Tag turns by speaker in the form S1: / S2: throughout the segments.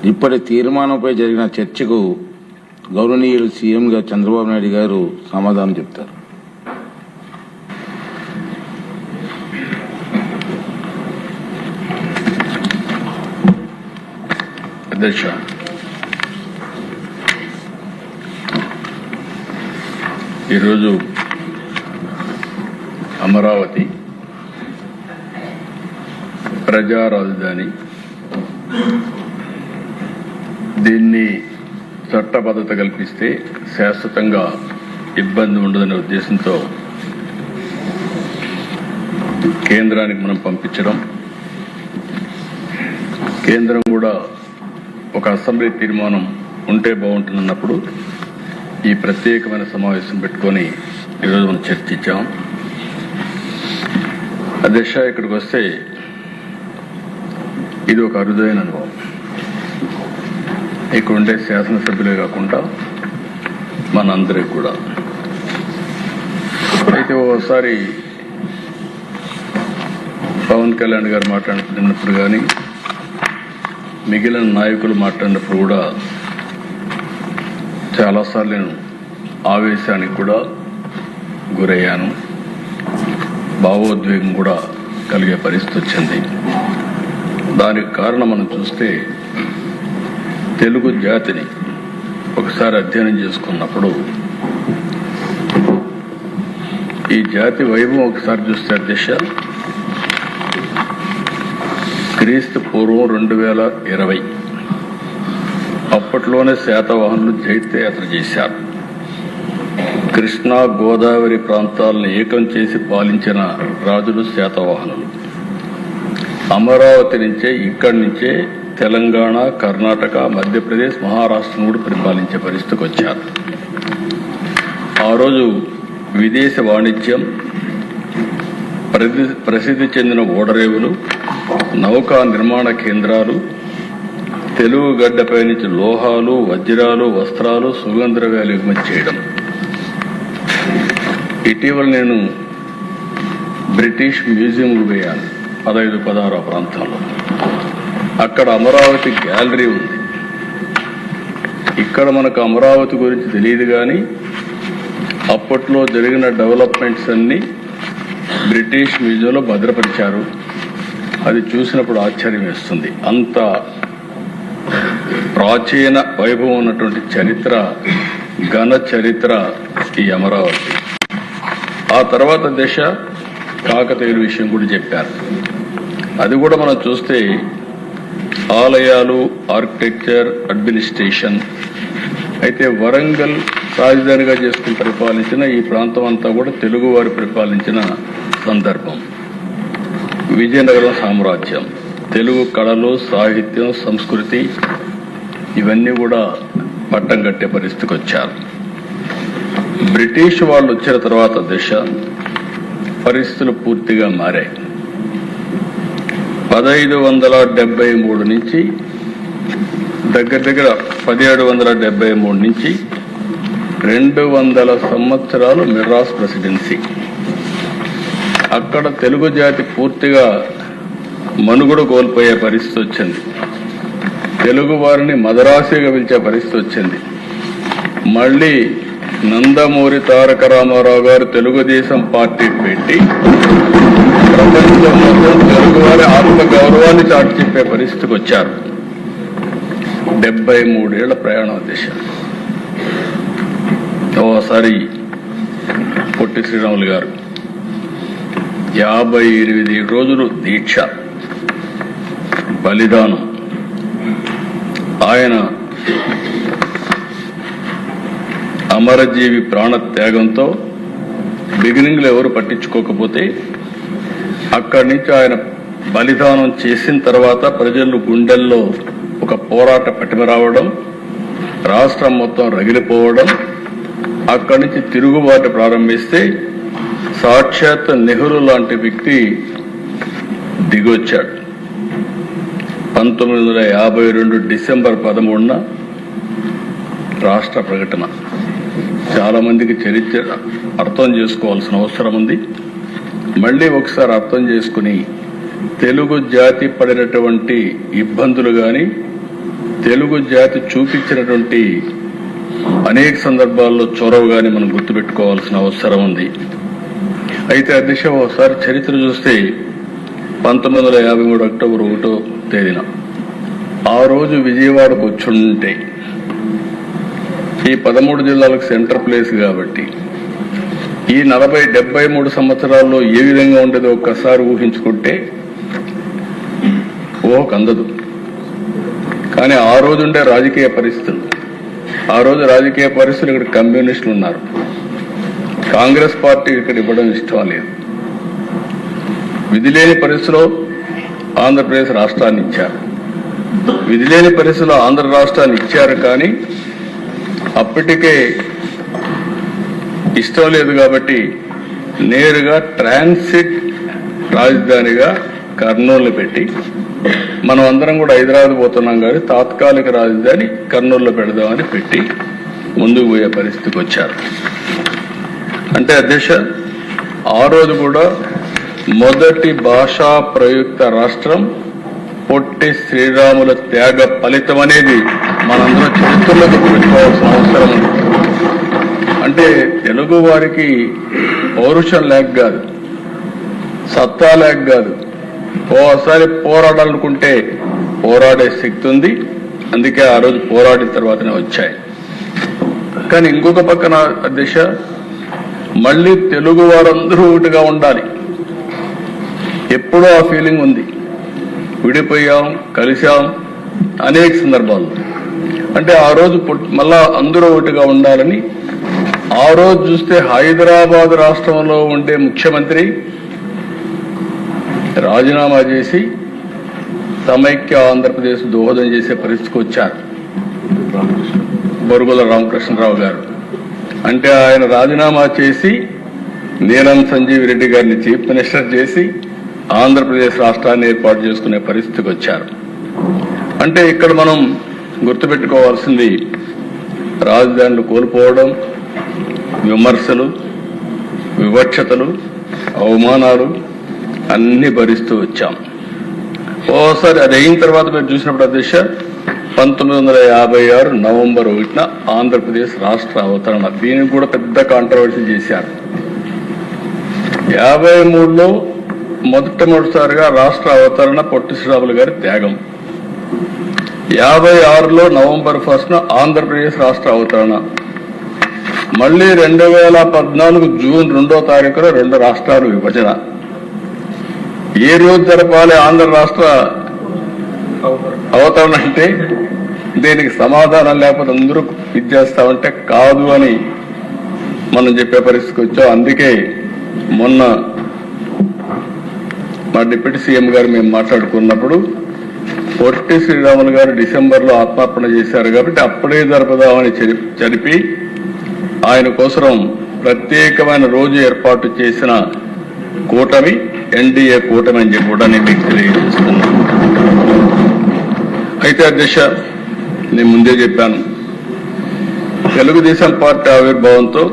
S1: ఇప్పటి తీర్మానంపై జరిగిన చర్చకు గౌరవనీయులు సీఎం గారు చంద్రబాబు నాయుడు గారు సమాధానం చెప్తారు.
S2: అధ్యక్ష, ఈరోజు అమరావతి ప్రజా రాజధాని, దీన్ని చట్టబద్ధత కల్పిస్తే శాశ్వతంగా ఇబ్బంది ఉండదనే ఉద్దేశంతో కేంద్రానికి మనం పంపించడం, కేంద్రం కూడా ఒక అసెంబ్లీ తీర్మానం ఉంటే బాగుంటుందన్నప్పుడు ఈ ప్రత్యేకమైన సమావేశం పెట్టుకొని ఈరోజు మనం చర్చించాం. అధ్యక్ష, ఇక్కడికి వస్తే ఇది ఒక అరుదైన అనుభవం. ఇక్కడ ఉండే శాసనసభ్యులే కాకుండా మనందరికి కూడా. అయితే ఓసారి పవన్ కళ్యాణ్ గారు మాట్లాడుతున్నప్పుడు కానీ మిగిలిన నాయకులు మాట్లాడినప్పుడు కూడా చాలాసార్లు నేను ఆవేశానికి కూడా గురయ్యాను, భావోద్వేగం కూడా కలిగే పరిస్థితి వచ్చింది. దానికి కారణం మనం చూస్తే తెలుగు జాతిని ఒకసారి అధ్యయనం చేసుకున్నప్పుడు ఈ జాతి వైభవం ఒకసారి చూస్తే అధ్యక్ష, క్రీస్తు పూర్వం 2020 అప్పట్లోనే శాతవాహనులు జైత్యయాత్ర చేశారు. కృష్ణా గోదావరి ప్రాంతాలను ఏకం చేసి పాలించిన రాజులు శాతవాహనులు. అమరావతి నుంచే, ఇక్కడి నుంచే తెలంగాణ, కర్ణాటక, మధ్యప్రదేశ్, మహారాష్ట్రను కూడా పరిపాలించే పరిస్థితికి వచ్చారు. ఆ రోజు విదేశ వాణిజ్యం, ప్రసిద్ధి చెందిన ఓడరేవులు, నౌకా నిర్మాణ కేంద్రాలు, తెలుగు గడ్డపై నుంచి లోహాలు, వజ్రాలు, వస్త్రాలు, సుగంధ ద్రవ్యాలు ఎగుమతి చేయడం. ఇటీవల నేను బ్రిటిష్ మ్యూజియంకు పోయాను 15-16 ప్రాంతాల్లో. అక్కడ అమరావతి గ్యాలరీ ఉంది. ఇక్కడ మనకు అమరావతి గురించి తెలియదు, కానీ అప్పట్లో జరిగిన డెవలప్మెంట్స్ అన్ని బ్రిటిష్ మ్యూజియంలో భద్రపరిచారు. అది చూసినప్పుడు ఆశ్చర్యం వేస్తుంది. అంత ప్రాచీన వైభవం ఉన్నటువంటి చరిత్ర, ఘన చరిత్ర ఈ అమరావతి. ఆ తర్వాత దశ కాకతీయుల విషయం కూడా చెప్పారు. అది కూడా మనం చూస్తే ఆలయాలు, ఆర్కిటెక్చర్, అడ్మినిస్ట్రేషన్. అయితే వరంగల్ రాజధానిగా చేసుకుని పరిపాలించిన ఈ ప్రాంతం అంతా కూడా తెలుగువారు పరిపాలించిన సందర్భం. విజయనగరం సామ్రాజ్యం, తెలుగు కళలు, సాహిత్యం, సంస్కృతి ఇవన్నీ కూడా పట్టం కట్టే పరిస్థితికి వచ్చారు. బ్రిటిష్ వాళ్ళు వచ్చిన తర్వాత దశ పరిస్థితులు పూర్తిగా మారాయి. 1573 నుంచి దగ్గర 1773 నుంచి 200 సంవత్సరాలు మెడ్రాస్ ప్రెసిడెన్సీ. అక్కడ తెలుగు జాతి పూర్తిగా మనుగడ కోల్పోయే పరిస్థితి వచ్చింది. తెలుగు వారిని మదరాసిగా పిలిచే పరిస్థితి వచ్చింది. మళ్ళీ నందమూరి తారక రామారావు గారు తెలుగుదేశం పార్టీ పెట్టి ప్రపంచం మొత్తం తెలుగువారి ఆత్మగౌరవాన్ని చాటి చెప్పే పరిస్థితికి వచ్చారు. 73 ఏళ్ల ప్రయాణం దిశ. ఓసారి పొట్టి శ్రీరాములు గారు 58 రోజులు దీక్ష, బలిదానం. ఆయన అమరజీవి ప్రాణ త్యాగంతో బిగినింగ్లో ఎవరు పట్టించుకోకపోతే అక్కడి నుంచి ఆయన బలిదానం చేసిన తర్వాత ప్రజలు గుండెల్లో ఒక పోరాట పటిమ రావడం, రాష్ట్రం మొత్తం రగిలిపోవడం, అక్కడి నుంచి తిరుగుబాటు ప్రారంభిస్తే సాక్షాత్ నెహ్రూ లాంటి వ్యక్తి దిగొచ్చాడు. 1952 డిసెంబర్ 13న రాష్ట్ర ప్రకటన. చాలా మందికి చరిత్ర అర్థం చేసుకోవాల్సిన అవసరం ఉంది. మళ్ళీ ఒకసారి అర్థం చేసుకుని తెలుగు జాతి పడినటువంటి ఇబ్బందులు కానీ, తెలుగు జాతి చూపించినటువంటి అనేక సందర్భాల్లో చొరవగానే మనం గుర్తుపెట్టుకోవాల్సిన అవసరం ఉంది. అయితే అధ్యక్ష, ఒకసారి చరిత్ర చూస్తే 1953 అక్టోబర్ 1వ తేదీన ఆ రోజు విజయవాడకు వచ్చుంటే ఈ 13 జిల్లాలకు సెంటర్ ప్లేస్ కాబట్టి ఈ 73 సంవత్సరాల్లో ఏ విధంగా ఉండేదో ఒక్కసారి ఊహించుకుంటే ఊహకు అందదు. కానీ ఆ రోజు ఉండే రాజకీయ పరిస్థితులు, ఇక్కడ కమ్యూనిస్టులు ఉన్నారు, కాంగ్రెస్ పార్టీ ఇక్కడ ఇవ్వడం ఇష్టం లేదు. విధిలేని పరిస్థితిలో ఆంధ్రప్రదేశ్ రాష్ట్రాన్ని ఇచ్చారు. విధిలేని పరిస్థితిలో ఆంధ్ర రాష్ట్రాన్ని ఇచ్చారు, కానీ అప్పటికే ఇష్టం లేదు కాబట్టి నేరుగా ట్రాన్సిట్ రాజధానిగా కర్నూలు పెట్టి, మనం అందరం కూడా హైదరాబాద్ పోతున్నాం కానీ తాత్కాలిక రాజధాని కర్నూలులో పెడదామని పెట్టి ముందుకు పోయే పరిస్థితికి వచ్చారు. అంటే అధ్యక్ష, ఆ రోజు కూడా మొదటి భాషా ప్రయుక్త రాష్ట్రం పొట్టి శ్రీరాముల త్యాగ ఫలితం అనేది మనందరం చరిత్రలో గుర్తుపెట్టుకోవాల్సిన అవసరం ఉంది. అంటే తెలుగు వారికి పౌరుషం లేక కాదు, సత్తా లేక కాదు, ఓసారి పోరాడాలనుకుంటే పోరాడే శక్తి ఉంది. అందుకే ఆ రోజు పోరాడిన తర్వాతనే వచ్చాయి. కానీ ఇంకొక పక్కన అధ్యక్ష, మళ్ళీ తెలుగు వారందరూ ఒకటిగా ఉండాలి. ఎప్పుడూ ఆ ఫీలింగ్ ఉంది. విడిపోయాం, కలిశాం అనేక సందర్భాల్లో. అంటే ఆ రోజు మళ్ళా అందరూ ఒకటిగా ఉండాలని ఆ రోజు చూస్తే హైదరాబాద్ రాష్ట్రంలో ఉండే ముఖ్యమంత్రి రాజీనామా చేసి సమైక్య ఆంధ్రప్రదేశ్ దోహదం చేసే పరిస్థితికి వచ్చారు బొరుగుల రామకృష్ణరావు గారు. అంటే ఆయన రాజీనామా చేసి నీలం సంజీవ్ రెడ్డి గారిని చీఫ్ మినిస్టర్ చేసి ఆంధ్రప్రదేశ్ రాష్ట్రాన్ని ఏర్పాటు చేసుకునే పరిస్థితికి వచ్చారు. అంటే ఇక్కడ మనం గుర్తుపెట్టుకోవాల్సింది, రాజధానులు కోల్పోవడం, విమర్శలు, వివక్షతలు, అవమానాలు అన్ని భరిస్తూ వచ్చాం. ఓసారి అది అయిన తర్వాత మీరు చూసినప్పుడు అధ్యక్ష, 1956 నవంబర్ 1న ఆంధ్రప్రదేశ్ రాష్ట్ర అవతరణ, దీనికి కూడా పెద్ద కాంట్రవర్సీ చేశారు. 53లో మొదటిసారిగా రాష్ట్ర అవతరణ పొట్టి శ్రీరాములు గారి త్యాగం. 56లో నవంబర్ 1న ఆంధ్రప్రదేశ్ రాష్ట్ర అవతరణ. మళ్ళీ 2014 జూన్ 2వ తారీఖున 2 రాష్ట్రాలు విభజన. ఏ రోజు జరపాలి ఆంధ్ర రాష్ట్ర అవతరణ అంటే దీనికి సమాధానం లేకపోతే అందరూ ఇది చేస్తామంటే కాదు అని మనం చెప్పే పరిస్థితికి వచ్చాం. అందుకే మొన్న మా డిప్యూటీ సీఎం గారు మేము మాట్లాడుకున్నప్పుడు పొట్టి శ్రీరాములు గారు డిసెంబర్లో ఆత్మార్పణ చేశారు కాబట్టి అప్పుడే జరపదామని జరిపి ఆయన కోసం ప్రత్యేకమైన రోజు ఏర్పాటు చేసిన కూటమి ఎన్డీఏ కూటమి అని చెప్పి కూడా నేను మీకు తెలియజేస్తున్నాను. అయితే అధ్యక్ష, నేను ముందే చెప్పాను, తెలుగుదేశం పార్టీ ఆవిర్భావంతో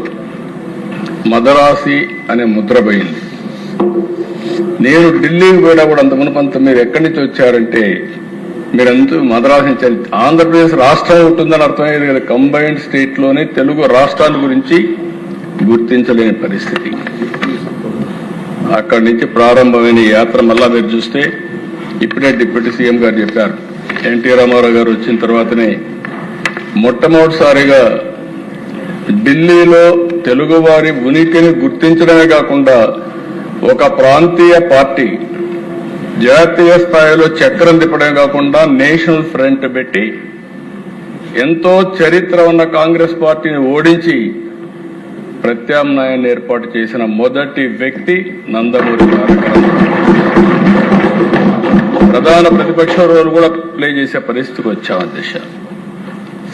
S2: మదరాసి అనే ముద్ర పోయింది. నేను ఢిల్లీకి పోయినా కూడా అంత మునుపంత మీరు ఎక్కడి నుంచి వచ్చారంటే మీరంతా మద్రాసు నుంచి, ఆంధ్రప్రదేశ్ రాష్ట్రం ఉంటుందని అర్థమయ్యేది కదా. కంబైన్డ్ స్టేట్ లోనే తెలుగు రాష్ట్రాల గురించి గుర్తించలేని పరిస్థితి. అక్కడి నుంచి ప్రారంభమైన యాత్ర మళ్ళా మీరు చూస్తే ఇప్పుడే డిప్యూటీ సీఎం గారు చెప్పారు, ఎన్టీ రామారావు గారు వచ్చిన తర్వాతనే మొట్టమొదటిసారిగా ఢిల్లీలో తెలుగువారి ఉనికిని గుర్తించడమే కాకుండా ఒక ప్రాంతీయ పార్టీ జాతీయ స్థాయిలో చక్రం తిప్పడమే కాకుండా నేషనల్ ఫ్రంట్ పెట్టి ఎంతో చరిత్ర ఉన్న కాంగ్రెస్ పార్టీని ఓడించి ప్రత్యామ్నాయాన్ని ఏర్పాటు చేసిన మొదటి వ్యక్తి నందమూరి తారక రామారావు. ప్రధాన ప్రతిపక్ష రోల్ కూడా ప్లే చేసే పరిస్థితికి వచ్చాం అధ్యక్ష.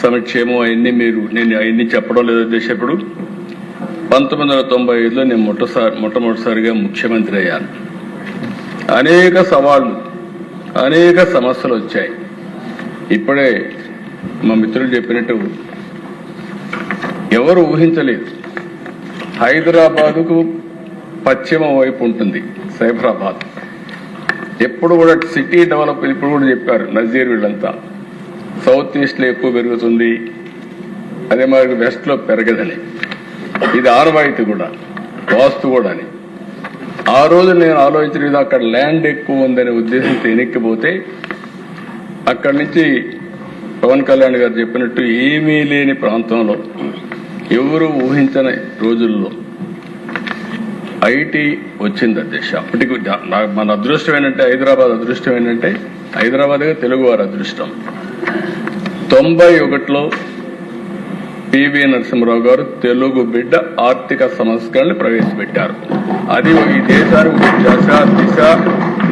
S2: సంక్షేమం నేను అవన్నీ చెప్పడం లేదు అధ్యక్ష. ఇప్పుడు 1995లో నేను మొట్టమొదటిసారిగా ముఖ్యమంత్రి అయ్యాను. అనేక సవాళ్లు, అనేక సమస్యలు వచ్చాయి. ఇప్పుడే మా మిత్రులు చెప్పినట్టు ఎవరు ఊహించలేదు, హైదరాబాదుకు పశ్చిమ వైపు ఉంటుంది సైబరాబాద్. ఎప్పుడు కూడా సిటీ డెవలప్, ఇప్పుడు కూడా చెప్పారు నజీర్ వీళ్ళంతా, సౌత్ ఈస్ట్లో ఎక్కువ పెరుగుతుంది, అదే మరి వెస్ట్లో పెరగదని. ఇది ఆనవాయితీ కూడా, వాస్తు కూడా అని. ఆ రోజు నేను ఆలోచించిన అక్కడ ల్యాండ్ ఎక్కువ ఉందనే ఉద్దేశంతో వెనక్కిపోతే అక్కడి నుంచి పవన్ కళ్యాణ్ గారు చెప్పినట్టు ఏమీ లేని ప్రాంతంలో ఎవరు ఊహించని రోజుల్లో ఐటీ వచ్చింది అధ్యక్ష. అప్పటికి మన అదృష్టం ఏంటంటే, హైదరాబాద్ అదృష్టం ఏంటంటే, హైదరాబాద్గా తెలుగువారి అదృష్టం. 91లో పివి నరసింహరావు గారు తెలుగు బిడ్డ ఆర్థిక సంస్కరణలు ప్రవేశపెట్టారు. అది ఈ దేశానికి దిశ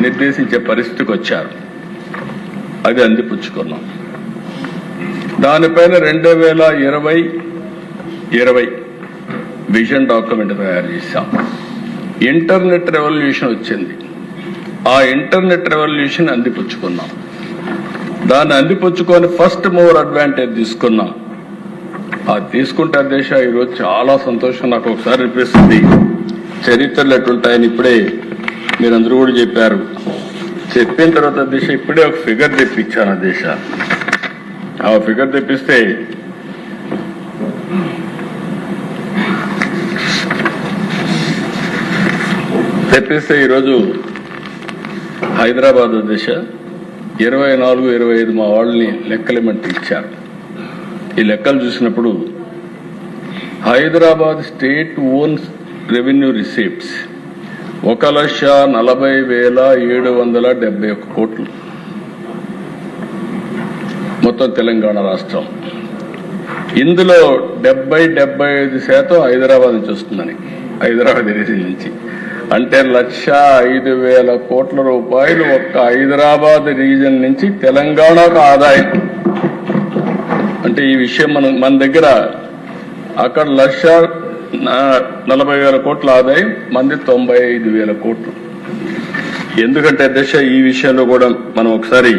S2: నిర్దేశించే పరిస్థితికి వచ్చారు. అది అందిపుచ్చుకున్నాం. దానిపైన 2020 విజన్ డాక్యుమెంట్ తయారు చేశాం. ఇంటర్నెట్ రెవల్యూషన్ వచ్చింది. ఆ ఇంటర్నెట్ రెవల్యూషన్ అందిపుచ్చుకున్నాం. దాన్ని అందిపుచ్చుకొని ఫస్ట్ మూవర్ అడ్వాంటేజ్ తీసుకున్నాం. అది తీసుకుంటే దేశ ఈరోజు చాలా సంతోషం నాకు ఒకసారి అనిపిస్తుంది. చరిత్రలు ఎట్లుంటాయని ఇప్పుడే మీరందరూ కూడా చెప్పారు. చెప్పిన తర్వాత దేశ ఇప్పుడే ఒక ఫిగర్ తెప్పించాను. దేశ ఆ ఫిగర్ తెప్పిస్తే ఈరోజు హైదరాబాద్ దిశ 24, 25 మా వాళ్ళని లెక్కలేమంటే ఇచ్చారు. ఈ లెక్కలు చూసినప్పుడు Hyderabad state owns revenue receipts 1,40,771 కోట్లు. మొత్తం తెలంగాణ రాష్ట్రం. ఇందులో 75% హైదరాబాద్ నుంచి వస్తుందని, హైదరాబాద్ రీజన్ నుంచి. అంటే 1,05,000 కోట్ల రూపాయలు ఒక్క హైదరాబాద్ రీజన్ నుంచి తెలంగాణకు ఆదాయం. అంటే ఈ విషయం మన దగ్గర అక్కడ 1,40,000 కోట్ల ఆదాయం, మంది 95,000 కోట్లు. ఎందుకంటే దశ ఈ విషయంలో కూడా మనం ఒకసారి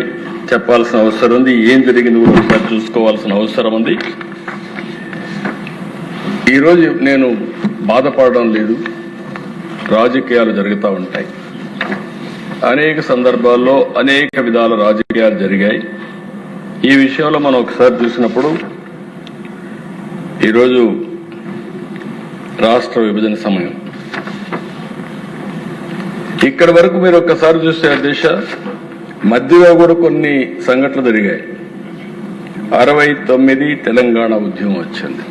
S2: చెప్పాల్సిన అవసరం ఉంది. ఏం జరిగింది కూడా ఒకసారి చూసుకోవాల్సిన అవసరం ఉంది. ఈరోజు నేను బాధపడడం లేదు. రాజకీయాలు జరుగుతూ ఉంటాయి. అనేక సందర్భాల్లో అనేక విధాల రాజకీయాలు జరిగాయి. ఈ విషయంలో మనం ఒకసారి చూసినప్పుడు ఈరోజు రాష్ట్ర విభజన సమయం. ఇక్కడి వరకు మీరు ఒక్కసారి చూస్తే దేశ మధ్యలో కూడా కొన్ని సంఘటనలు జరిగాయి. 69 తెలంగాణ ఉద్యమం వచ్చింది.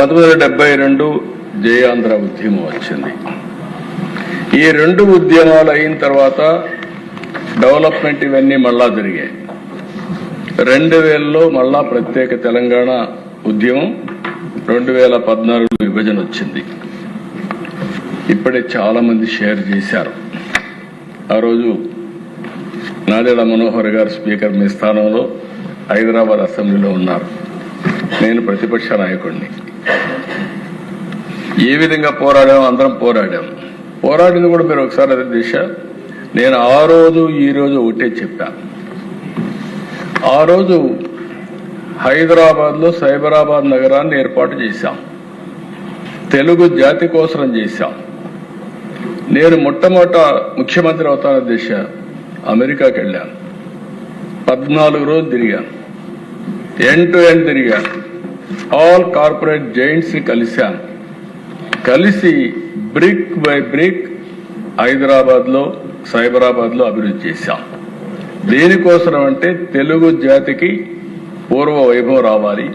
S2: 1972 జయాంధ్ర ఉద్యమం వచ్చింది. ఈ రెండు ఉద్యమాలు అయిన తర్వాత డెవలప్మెంట్ ఇవన్నీ మళ్ళా జరిగాయి. 2000లో మళ్ళా ప్రత్యేక తెలంగాణ ఉద్యమం, 2014 విభజన వచ్చింది. ఇప్పుడే చాలా మంది షేర్ చేశారు. ఆ రోజు నాదెళ్ల మనోహర్ గారు స్పీకర్ మీ స్థానంలో హైదరాబాద్ అసెంబ్లీలో ఉన్నారు. నేను ప్రతిపక్ష నాయకుడిని. ఏ విధంగా పోరాడాము, అందరం పోరాడింది కూడా మీరు ఒకసారి అదే దిశ. నేను ఆ రోజు ఈ రోజు ఒకటే చెప్పాను. ఆ రోజు హైదరాబాద్లో సైబరాబాద్ నగరాన్ని ఏర్పాటు చేశాం. తెలుగు జాతి కోసం చేశాం. నేను మొట్టమొదట ముఖ్యమంత్రి అవుతాన దిశ అమెరికాకి వెళ్ళాను. 14 రోజులు తిరిగాను. ఎండ్ టు ఎండ్ తిరిగాను. ఆల్ కార్పొరేట్ జైంట్స్ కలిశాను. కలిసి బ్రిక్ బై బ్రిక్ హైదరాబాద్లో సైబరాబాద్లో అభివృద్ధి చేశాం. దేనికోసం అంటే తెలుగు జాతికి పూర్వ వైభవం రావాలి,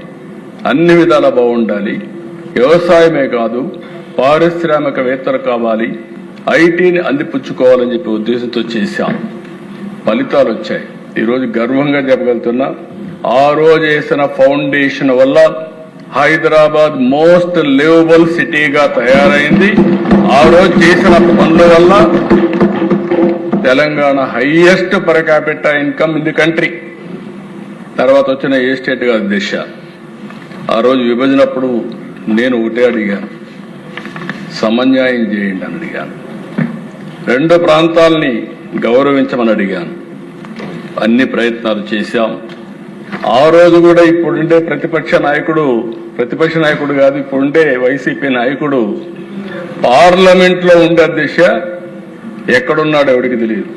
S2: అన్ని విధాలా బాగుండాలి, వ్యవసాయమే కాదు పారిశ్రామికవేత్తలు కావాలి, ఐటీని అందిపుచ్చుకోవాలని చెప్పి ఉద్దేశంతో చేశాం. ఫలితాలు వచ్చాయి. ఈరోజు గర్వంగా చెప్పగలుగుతున్నా, ఆ రోజు వేసిన ఫౌండేషన్ వల్ల హైదరాబాద్ మోస్ట్ లివబుల్ సిటీగా తయారైంది. ఆ రోజు చేసిన పనుల వల్ల Telangana highest per capita income in the country. తర్వాత వచ్చిన ఏ స్టేట్ కాదు దిశ. ఆ రోజు విభజనప్పుడు నేను ఒకటే అడిగాను, సమన్యాయం చేయండి అని అడిగాను. రెండు ప్రాంతాలని గౌరవించమని అడిగాను. అన్ని ప్రయత్నాలు చేశాం. ఆ రోజు కూడా ఇప్పుడుండే ప్రతిపక్ష నాయకుడు కాదు, ఇప్పుడుండే వైసీపీ నాయకుడు పార్లమెంట్లో ఉండే దిశ ఎక్కడున్నాడు ఎవరికి తెలియదు.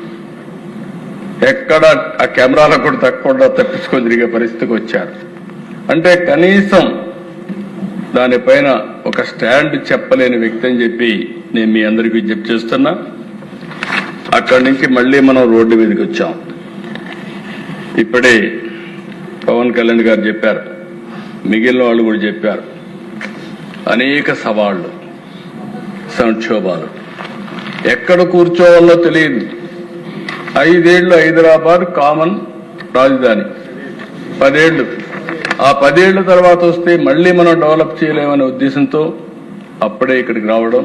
S2: ఎక్కడ ఆ కెమెరాలకు కూడా తప్పకుండా తప్పించుకొని తిరిగే పరిస్థితికి వచ్చారు. అంటే కనీసం దానిపైన ఒక స్టాండ్ చెప్పలేని వ్యక్తి అని చెప్పి నేను మీ అందరికీ విజ్ఞప్తి చేస్తున్నా. అక్కడి నుంచి మళ్ళీ మనం రోడ్డు మీదకి వచ్చాం. ఇప్పుడే పవన్ కళ్యాణ్ గారు చెప్పారు, మిగిలిన వాళ్ళు కూడా చెప్పారు, అనేక సవాళ్లు, సంక్షోభాలు, ఎక్కడ కూర్చోవాలో తెలియదు. 5 ఏళ్లు హైదరాబాద్ కామన్ రాజధాని, 10 ఏళ్లు. ఆ 10 ఏళ్ల తర్వాత వస్తే మళ్ళీ మనం డెవలప్ చేయలేమనే ఉద్దేశంతో అప్పుడే ఇక్కడికి రావడం.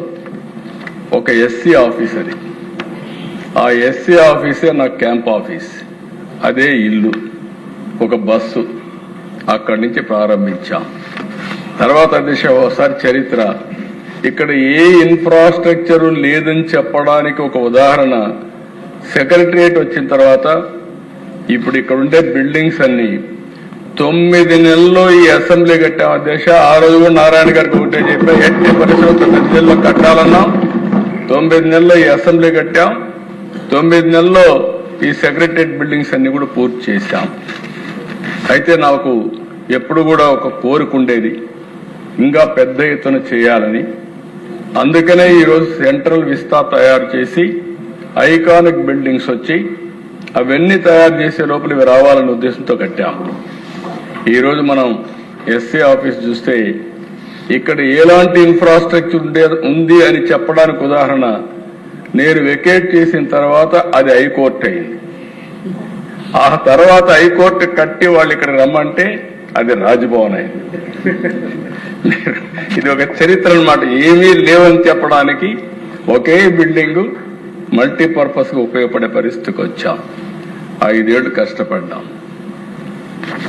S2: ఒక ఎస్సీ ఆఫీస్ అది, ఆ ఎస్సీ ఆఫీసే నా క్యాంప్ ఆఫీస్, అదే ఇల్లు, ఒక బస్సు, అక్కడి నుంచి ప్రారంభించాం. తర్వాత దిశ ఒకసారి చరిత్ర, ఇక్కడ ఏ ఇన్ఫ్రాస్ట్రక్చరు లేదని చెప్పడానికి ఒక ఉదాహరణ, సెక్రటరియట్ వచ్చిన తర్వాత ఇప్పుడు ఇక్కడ ఉండే బిల్డింగ్స్ అన్ని 9 నెలల్లో ఈ అసెంబ్లీ కట్టాం అధ్యక్ష. ఆ రోజు కూడా నారాయణ గారికి ఒకటే చెప్పా, ఎట్టి పరిస్థితుల్లో 9 నెలల్లో కట్టాలన్నాం. 9 నెలల్లో ఈ అసెంబ్లీ కట్టాం, 9 నెలల్లో ఈ సెక్రటరియట్ బిల్డింగ్స్ అన్ని కూడా పూర్తి చేశాం. అయితే నాకు ఎప్పుడు కూడా ఒక కోరిక ఉండేది, ఇంకా పెద్ద ఎత్తున చేయాలని. అందుకనే ఈరోజు సెంట్రల్ విస్తా తయారు చేసి ఐకానిక్ బిల్డింగ్స్ వచ్చి అవన్నీ తయారు చేసే లోపల ఇవి రావాలనే ఉద్దేశంతో కట్టాం. ఈరోజు మనం ఎస్సీ ఆఫీస్ చూస్తే ఇక్కడ ఎలాంటి ఇన్ఫ్రాస్ట్రక్చర్ ఉంది అని చెప్పడానికి ఉదాహరణ, నేను వెకేట్ చేసిన తర్వాత అది హైకోర్టు అయింది. ఆ తర్వాత హైకోర్టు కట్టి వాళ్ళు ఇక్కడ రమ్మంటే అది రాజ్భవన్ అయింది. ఇది ఒక చరిత్ర అన్నమాట. ఏమీ లేవని చెప్పడానికి ఒకే బిల్డింగ్ మల్టీపర్పస్ గా ఉపయోగపడే పరిస్థితికి వచ్చాం. 5 ఏళ్లు కష్టపడ్డాం.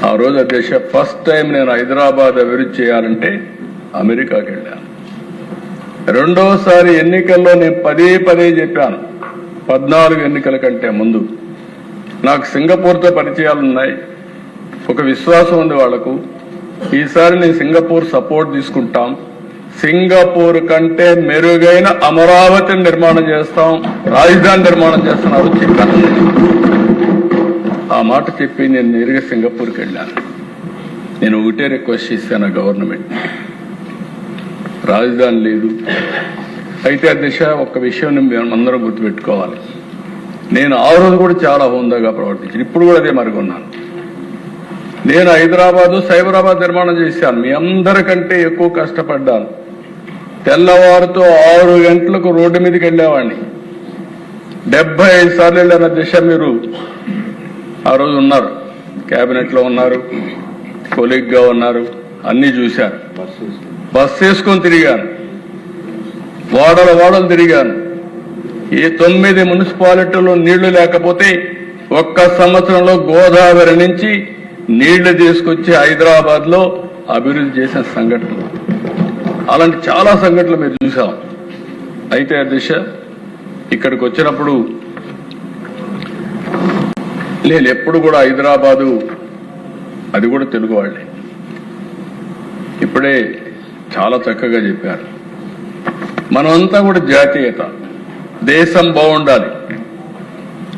S2: ఆ రోజు అధ్యక్ష ఫస్ట్ టైం నేను హైదరాబాద్ అభివృద్ధి చేయాలంటే అమెరికాకి వెళ్ళాను. రెండోసారి ఎన్నికల్లో నేను పదే చెప్పాను, 14 ఎన్నికల కంటే ముందు నాకు సింగపూర్తో పరిచయాలున్నాయి, ఒక విశ్వాసం ఉంది వాళ్లకు. ఈసారి నేను సింగపూర్ సపోర్ట్ తీసుకుంటాం, సింగపూర్ కంటే మెరుగైన అమరావతిని నిర్మాణం చేస్తాం, రాజధాని నిర్మాణం చేస్తున్నారు చెప్పాను. ఆ మాట చెప్పి నేను నేరుగా సింగపూర్కి వెళ్ళాను. నేను ఒకటే రిక్వెస్ట్ చేశాను గవర్నమెంట్, రాజధాని లేదు. అయితే అధ్యక్ష ఒక్క విషయం అందరం గుర్తుపెట్టుకోవాలి, నేను ఆ రోజు కూడా చాలా హోందాగా ప్రవర్తించాను, ఇప్పుడు కూడా అదే మరుగున్నాను. నేను హైదరాబాదు సైబరాబాద్ నిర్మాణం చేశాను, మీ అందరికంటే ఎక్కువ కష్టపడ్డాను. తెల్లవారుతో 6 గంటలకు రోడ్డు మీదకి వెళ్ళేవాడిని, 75 సార్లు వెళ్ళాను అధ్యక్ష. మీరు ఆ రోజు ఉన్నారు, కేబినెట్ లో ఉన్నారు, కొలీగ్ గా ఉన్నారు, అన్ని చూశారు. బస్ వేసుకొని తిరిగాను, వాడలు తిరిగాను. ఈ 9 మున్సిపాలిటీలో నీళ్లు లేకపోతే ఒక్క సంవత్సరంలో గోదావరి నుంచి నీళ్లు తీసుకొచ్చి హైదరాబాద్ లో అభివృద్ధి చేసిన సంఘటనలు, అలాంటి చాలా సంఘటనలు మీరు చూసాం. అయితే అధ్యక్ష ఇక్కడికి వచ్చినప్పుడు నేను ఎప్పుడు కూడా హైదరాబాదు, అది కూడా తెలుగు వాళ్ళే, ఇప్పుడే చాలా చక్కగా చెప్పారు. మనమంతా కూడా జాతీయత, దేశం బాగుండాలి,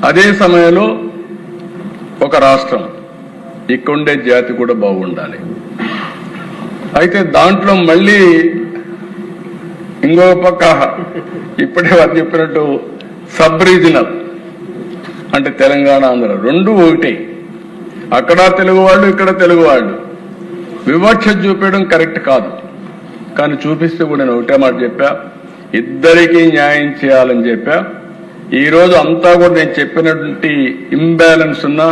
S2: అదే సమయంలో ఒక రాష్ట్రం, ఇక్కడుండే జాతి కూడా బాగుండాలి. అయితే దాంట్లో మళ్ళీ ఇంకో పక్క ఇప్పుడే వారు చెప్పినట్టు సబ్ రీజనల్ అంటే తెలంగాణ ఆంధ్ర రెండు ఒకటే, అక్కడ తెలుగు వాళ్ళు ఇక్కడ తెలుగు వాళ్ళు, వివక్ష చూపించడం కరెక్ట్ కాదు. కానీ చూపిస్తే కూడా నేను ఒకటే మాట చెప్పా, ఇద్దరికీ న్యాయం చేయాలని చెప్పా. ఈ రోజు అంతా కూడా నేను చెప్పినటువంటి ఇంబ్యాలెన్స్ ఉన్నా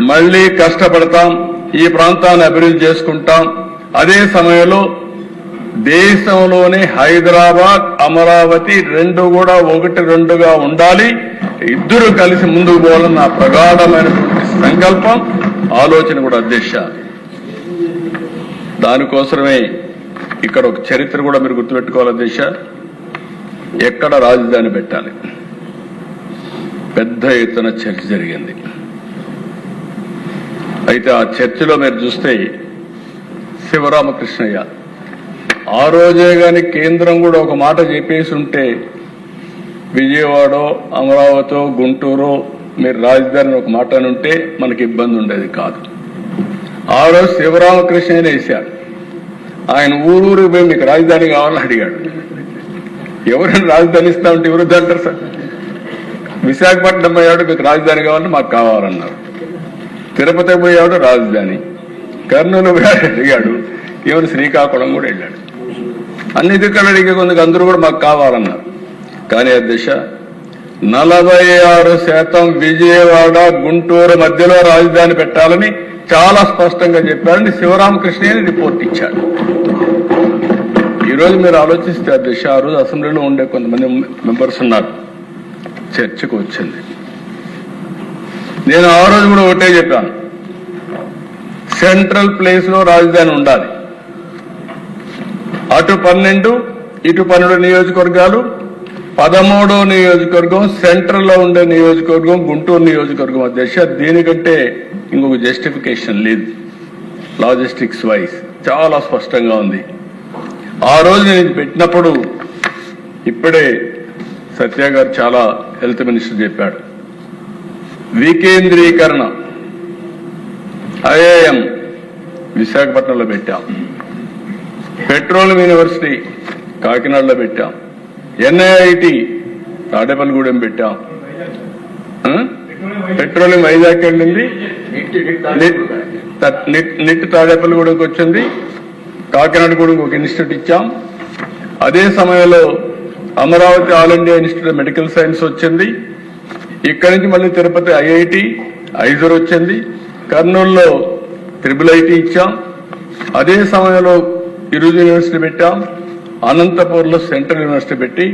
S2: మళ్లీ కష్టపడతాం, ఈ ప్రాంతాన్ని అభివృద్ధి చేసుకుంటాం. అదే సమయంలో దేశంలోనే హైదరాబాద్ అమరావతి రెండు కూడా 1-2గా ఉండాలి, ఇద్దరు కలిసి ముందుకు పోవాలని నా ప్రగాఢమైనటువంటి సంకల్పం, ఆలోచన కూడా అధ్యక్ష. దానికోసమే ఇక్కడ ఒక చరిత్ర కూడా మీరు గుర్తుపెట్టుకోవాలి అధ్యక్ష. ఎక్కడ రాజధాని పెట్టాలి, పెద్ద ఎత్తున చర్చ జరిగింది. అయితే ఆ చర్చలో మీరు చూస్తే శివరామకృష్ణయ్య ఆ రోజే గాని కేంద్రం కూడా ఒక మాట చెప్పేసి ఉంటే విజయవాడ, అమరావతి, గుంటూరు మీరు రాజధాని ఒక మాట అని ఉంటే మనకి ఇబ్బంది ఉండేది కాదు. ఆ రోజు శివరామకృష్ణ వేశాడు. ఆయన ఊరూరికి పోయి మీకు రాజధాని కావాలని అడిగాడు. ఎవరైనా రాజధాని ఇస్తా ఉంటే ఎవరు అంటారు సార్? విశాఖపట్నం పోయాడు, మీకు రాజధాని కావాలని మాకు కావాలన్నారు. తిరుపతి పోయాడు రాజధాని, కర్నూలు పోయాడు అడిగాడు, ఎవరు శ్రీకాకుళం కూడా వెళ్ళాడు. అన్ని దిక్కులు అడిగే కొందుకు అందరూ కూడా మాకు కావాలన్నారు. కానీ అధ్యక్ష 46% విజయవాడ గుంటూరు మధ్యలో రాజధాని పెట్టాలని చాలా స్పష్టంగా చెప్పారని శివరామకృష్ణ రిపోర్ట్ ఇచ్చాడు. ఈరోజు మీరు ఆలోచిస్తే అధ్యక్ష, ఆ రోజు అసెంబ్లీలో ఉండే కొంతమంది మెంబర్స్ ఉన్నారు, చర్చకు వచ్చింది. నేను ఆ రోజు కూడా ఒకటే చెప్పాను, సెంట్రల్ ప్లేస్ లో రాజధాని ఉండాలి. అటు 12 ఇటు 12 నియోజకవర్గాలు, 13వ నియోజకవర్గం సెంట్రల్ లో ఉండే నియోజకవర్గం గుంటూరు నియోజకవర్గం అధ్యక్ష. దీనికంటే ఇంకొక జస్టిఫికేషన్ లేదు. లాజిస్టిక్స్ వైజ్ చాలా స్పష్టంగా ఉంది. ఆ రోజు నేను పెట్టినప్పుడు ఇప్పుడే సత్య గారు చాలా హెల్త్ మినిస్టర్ చెప్పాడు, వికేంద్రీకరణ ఐఐఎం విశాఖపట్నంలో పెట్టాం, పెట్రోలియం యూనివర్సిటీ కాకినాడలో పెట్టాం, ఎన్ఐఐటి తాడేపల్లిగూడెం పెట్టాం, పెట్రోలియం వైజాగ్ వెళ్ళింది, నిట్ తాడేపల్లిగూడెంకి వచ్చింది, కాకినాడ కూడా ఒక ఇన్స్టిట్యూట్ ఇచ్చాం. అదే సమయంలో Amaravati all India institute of medical science వచ్చింది. ఇక్కడి నుంచి మళ్ళీ తిరుపతి ఐఐటి ఐజర్ వచ్చింది. కర్నూలులో IIIT ఇచ్చాం. అదే సమయంలో ఇరుజు యూనివర్సిటీ పెట్టాం. అనంతపూర్లో సెంట్రల్ యూనివర్సిటీ పెట్టి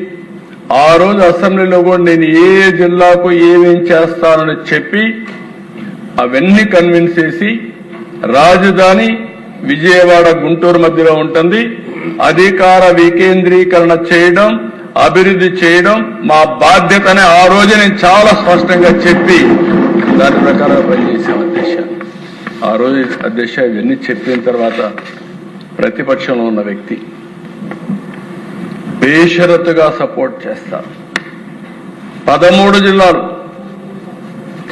S2: ఆ రోజు అసెంబ్లీలో కూడా నేను ఏ జిల్లాకు ఏమేం చేస్తానని చెప్పి అవన్నీ కన్విన్స్ చేసి రాజధాని విజయవాడ గుంటూరు మధ్యలో ఉంటుంది, అధికార వికేంద్రీకరణ చేయడం, అభివృద్ధి చేయడం మా బాధ్యతనే ఆ రోజు నేను చాలా స్పష్టంగా చెప్పి దాని ప్రకారం పనిచేశాం అధ్యక్ష. ఆ రోజు అధ్యక్ష ఇవన్నీ చెప్పిన తర్వాత ప్రతిపక్షంలో ఉన్న వ్యక్తి బేషరతుగా సపోర్ట్ చేస్తారు. 13 జిల్లాలు,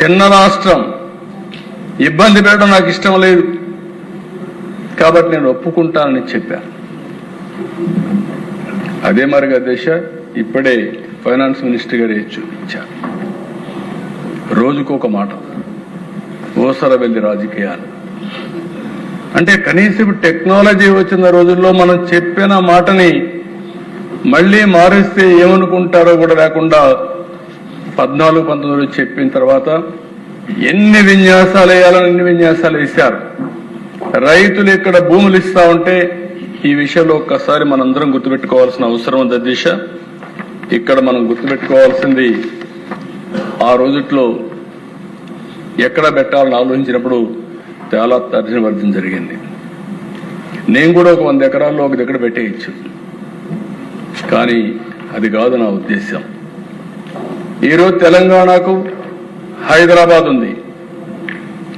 S2: చిన్న రాష్ట్రం, ఇబ్బంది పెట్టడం నాకు ఇష్టం లేదు కాబట్టి నేను ఒప్పుకుంటానని చెప్పాను. అదే మరిగా అధ్యక్ష ఇప్పుడే ఫైనాన్స్ మినిస్టర్ గారు ఇచ్చారు, రోజుకొక మాట, ఓసర వెళ్ళి రాజకీయాలు అంటే కనీసం టెక్నాలజీ వచ్చిన రోజుల్లో మనం చెప్పిన మాటని మళ్లీ మారిస్తే ఏమనుకుంటారో కూడా లేకుండా 14-19 చెప్పిన తర్వాత ఎన్ని విన్యాసాలు వేయాలని ఎన్ని విన్యాసాలు వేశారు. రైతులు ఇక్కడ భూములు ఇస్తా ఉంటే ఈ విషయంలో ఒక్కసారి మనందరం గుర్తుపెట్టుకోవాల్సిన అవసరం ఉంది అధ్యక్ష. ఇక్కడ మనం గుర్తుపెట్టుకోవాల్సింది ఆ రోజుట్లో ఎక్కడ పెట్టాలని ఆలోచించినప్పుడు చాలా తర్జనభర్జన జరిగింది. నేను కూడా ఒక 100 ఎకరాల్లో ఒక దగ్గర పెట్టేయచ్చు, కానీ అది కాదు నా ఉద్దేశం. ఈరోజు తెలంగాణకు హైదరాబాద్ ఉంది,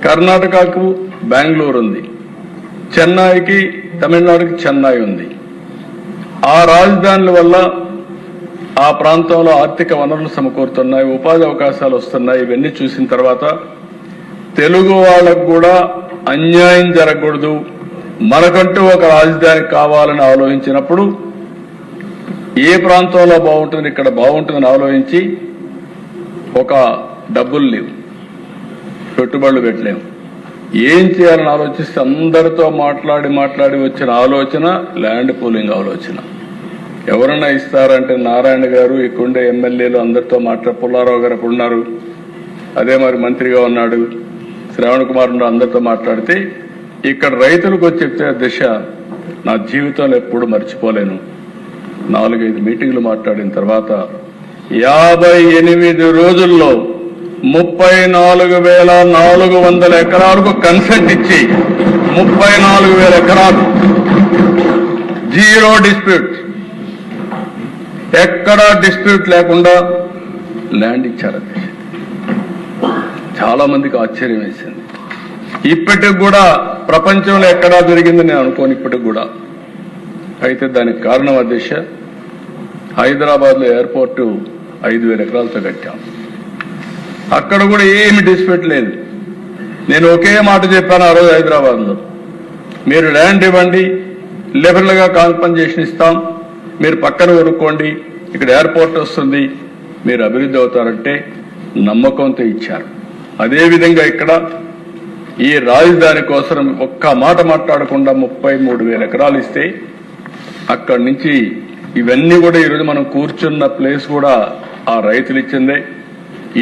S2: కర్ణాటకకు బెంగళూరు ఉంది, చెన్నైకి తమిళనాడుకి చెన్నై ఉంది. ఆ రాజధానుల వల్ల ఆ ప్రాంతంలో ఆర్థిక వనరులు సమకూరుతున్నాయి, ఉపాధి అవకాశాలు వస్తున్నాయి. ఇవన్నీ చూసిన తర్వాత తెలుగు వాళ్ళకు కూడా అన్యాయం జరగకూడదు, మనకంటూ ఒక రాజధాని కావాలని ఆలోచించినప్పుడు ఏ ప్రాంతంలో బాగుంటుంది, ఇక్కడ బాగుంటుందని ఆలోచించి ఒక డబ్బులు లేవు, పెట్టుబడులు పెట్టలేము, ఏం చేయాలని ఆలోచిస్తే అందరితో మాట్లాడి వచ్చిన ఆలోచన ల్యాండ్ పూలింగ్ ఆలోచన. ఎవరన్నా ఇస్తారంటే నారాయణ గారు, ఇక్కడుండే ఎమ్మెల్యేలు అందరితో పుల్లారావు గారు అప్పుడు ఉన్నారు, అదే మరి మంత్రిగా ఉన్నాడు శ్రావణ్ కుమార్ అందరితో మాట్లాడితే ఇక్కడ రైతులకు వచ్చి చెప్తే దిశ నా జీవితంలో ఎప్పుడు మర్చిపోలేను. 4-5 మీటింగ్లు మాట్లాడిన తర్వాత 58 రోజుల్లో 34,400 ఎకరాలకు కన్సెంట్ ఇచ్చి 34,000 ఎకరాలు జీరో డిస్ప్యూట్, ఎక్కడా డిస్ప్యూట్ లేకుండా ల్యాండ్ ఇచ్చారు. చాలా మందికి ఆశ్చర్యం వేసింది. ఇప్పటికి కూడా ప్రపంచంలో ఎక్కడా జరిగిందని నేను అనుకోను ఇప్పటికి కూడా. అయితే దానికి కారణం అధ్యక్ష, హైదరాబాద్ లో ఎయిర్పోర్టు 5,000 ఎకరాలతో కట్టాం. అక్కడ కూడా ఏమి డిస్ప్యూట్ లేదు. నేను ఒకే మాట చెప్పాను ఆ రోజు హైదరాబాద్లో, మీరు ల్యాండ్ ఇవ్వండి, లిబరల్గా కాంపన్సేషన్ ఇస్తాం, మీరు పక్కన కొనుక్కోండి, ఇక్కడ ఎయిర్పోర్ట్ వస్తుంది, మీరు అభివృద్ధి అవుతారంటే నమ్మకంతో ఇచ్చారు. అదేవిధంగా ఇక్కడ ఈ రాజధాని కోసం ఒక్క మాట మాట్లాడకుండా 33,000 ఎకరాలు ఇస్తే అక్కడి నుంచి ఇవన్నీ కూడా ఈరోజు మనం కూర్చున్న ప్లేస్ కూడా ఆ రైతులు ఇచ్చిందే.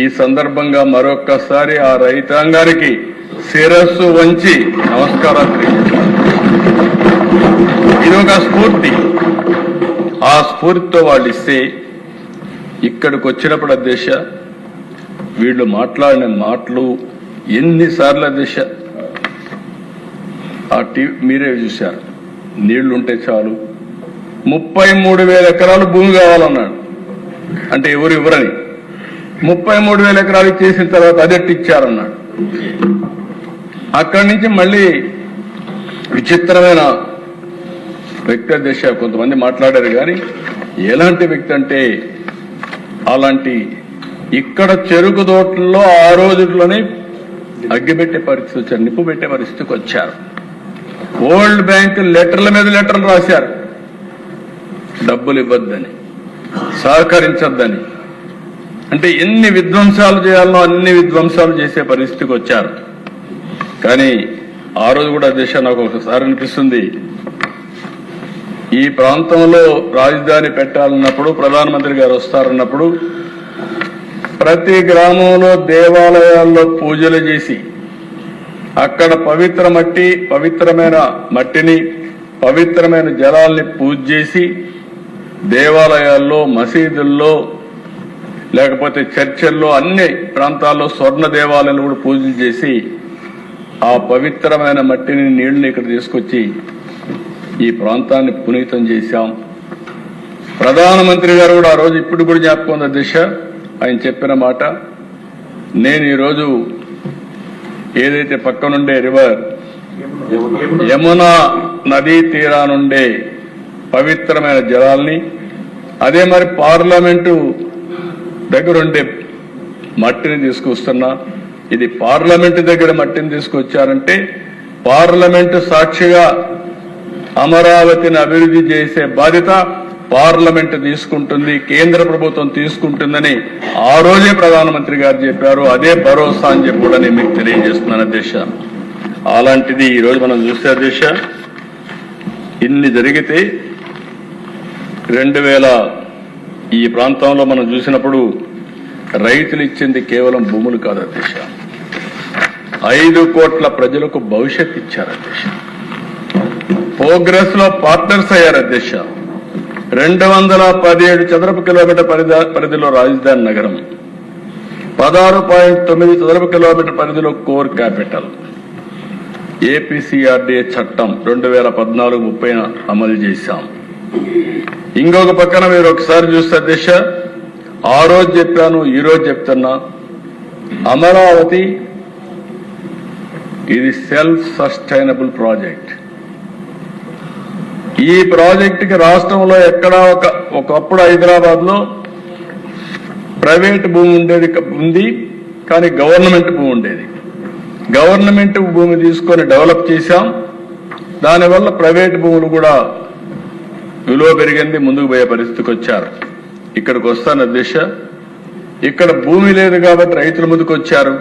S2: ఈ సందర్భంగా మరొక్కసారి ఆ రైతాంగానికి శిరస్సు వంచి నమస్కారాలు తెలియజేస్తాను. ఇది ఒక స్ఫూర్తి. ఆ స్ఫూర్తితో వాళ్ళు ఇస్తే ఇక్కడికి వచ్చినప్పుడు అధ్యక్ష వీళ్ళు మాట్లాడిన మాటలు ఎన్నిసార్లు అధ్యక్ష ఆ టీవీ మీరే చూశారు. నీళ్లుంటే చాలు, 33,000 ఎకరాలు భూమి కావాలన్నాడు. అంటే ఎవరు ఇవ్వరని 33,000 ఎకరాలు ఇచ్చేసిన తర్వాత అదెట్టి ఇచ్చారన్నాడు. అక్కడి నుంచి మళ్ళీ విచిత్రమైన వ్యక్తి అధ్యక్ష కొంతమంది మాట్లాడారు. కానీ ఎలాంటి వ్యక్తి అంటే అలాంటి ఇక్కడ చెరుకు తోటల్లో ఆ రోజుల్లోనే అగ్గిపెట్టే పరిస్థితి వచ్చారు, నిప్పు పెట్టే పరిస్థితికి వచ్చారు. వరల్డ్ బ్యాంక్ లెటర్ల మీద లెటర్లు రాశారు, డబ్బులు ఇవ్వద్దని, సహకరించద్దని. అంటే ఎన్ని విధ్వంసాలు చేయాలనో అన్ని విధ్వంసాలు చేసే పరిస్థితికి వచ్చారు. కానీ ఆ రోజు కూడా అధ్యక్ష నాకు ఒకసారి అనిపిస్తుంది, ఈ ప్రాంతంలో రాజధాని పెట్టాలన్నప్పుడు ప్రధానమంత్రి గారు వస్తారన్నప్పుడు ప్రతి గ్రామంలో దేవాలయాల్లో పూజలు చేసి అక్కడ పవిత్రమైన మట్టిని పవిత్రమైన జలాల్ని పూజ చేసి దేవాలయాల్లో మసీదుల్లో లేకపోతే చర్చల్లో అన్ని ప్రాంతాల్లో స్వర్ణ దేవాలయాలు కూడా పూజలు చేసి ఆ పవిత్రమైన మట్టిని నీళ్లని ఇక్కడ తీసుకొచ్చి ఈ ప్రాంతాన్ని పునీతం చేశాం. ప్రధానమంత్రి గారు కూడా ఆ రోజు ఇప్పుడు కూడా జ్ఞాపకం ఉంది అధ్యక్ష, ఆయన చెప్పిన మాట, నేను ఈరోజు ఏదైతే పక్కనుండే రివర్ యమునా నదీ తీరానుండే పవిత్రమైన జలాల్ని అదే మరి పార్లమెంటు దగ్గరుండే మట్టిని తీసుకొస్తున్నా. ఇది పార్లమెంటు దగ్గర మట్టిని తీసుకొచ్చారంటే పార్లమెంటు సాక్షిగా అమరావతిని అభివృద్ధి చేసే బాధ్యత పార్లమెంటు తీసుకుంటుంది, కేంద్ర ప్రభుత్వం తీసుకుంటుందని ఆ రోజే ప్రధానమంత్రి గారు చెప్పారు. అదే భరోసా అని చెప్పి కూడా నేను మీకు తెలియజేస్తున్నాను అధ్యక్ష. అలాంటిది ఈరోజు మనం చూస్తే అధ్యక్ష, ఇన్ని జరిగితే 2000 ఈ ప్రాంతంలో మనం చూసినప్పుడు రైతులు ఇచ్చింది కేవలం భూములు కాదు అధ్యక్ష, 5 కోట్ల ప్రజలకు భవిష్యత్ ఇచ్చారు అధ్యక్ష. ప్రోగ్రెస్ లో పార్ట్నర్స్ అయ్యారు అధ్యక్ష. 217 చదరపు కిలోమీటర్ పరిధిలో రాజధాని నగరం, 16.9 చదరపు కిలోమీటర్ పరిధిలో కోర్ క్యాపిటల్. ఏపీసీఆర్డీఏ చట్టం 2014-30 అమలు చేశాం. ఇంకొక పక్కన మీరు ఒకసారి చూస్తే అధ్యక్ష, ఆ రోజు చెప్పాను, ఈ రోజు చెప్తున్నా, అమరావతి ఇది సెల్ఫ్ సస్టైనబుల్ ప్రాజెక్ట్. ఈ ప్రాజెక్టుకి రాష్ట్రంలో ఎక్కడా ఒకప్పుడు హైదరాబాద్ లో ప్రైవేట్ భూమి ఉంది, కానీ గవర్నమెంట్ భూమి ఉండేది. గవర్నమెంట్ భూమి తీసుకొని డెవలప్ చేశాం. దానివల్ల ప్రైవేట్ భూములు కూడా విలువ పెరిగింది, ముందుకు పోయే పరిస్థితికి వచ్చారు. ఇక్కడికి వస్తాను అధ్యక్ష, ఇక్కడ భూమి లేదు కాబట్టి రైతుల ముందుకు వచ్చారు,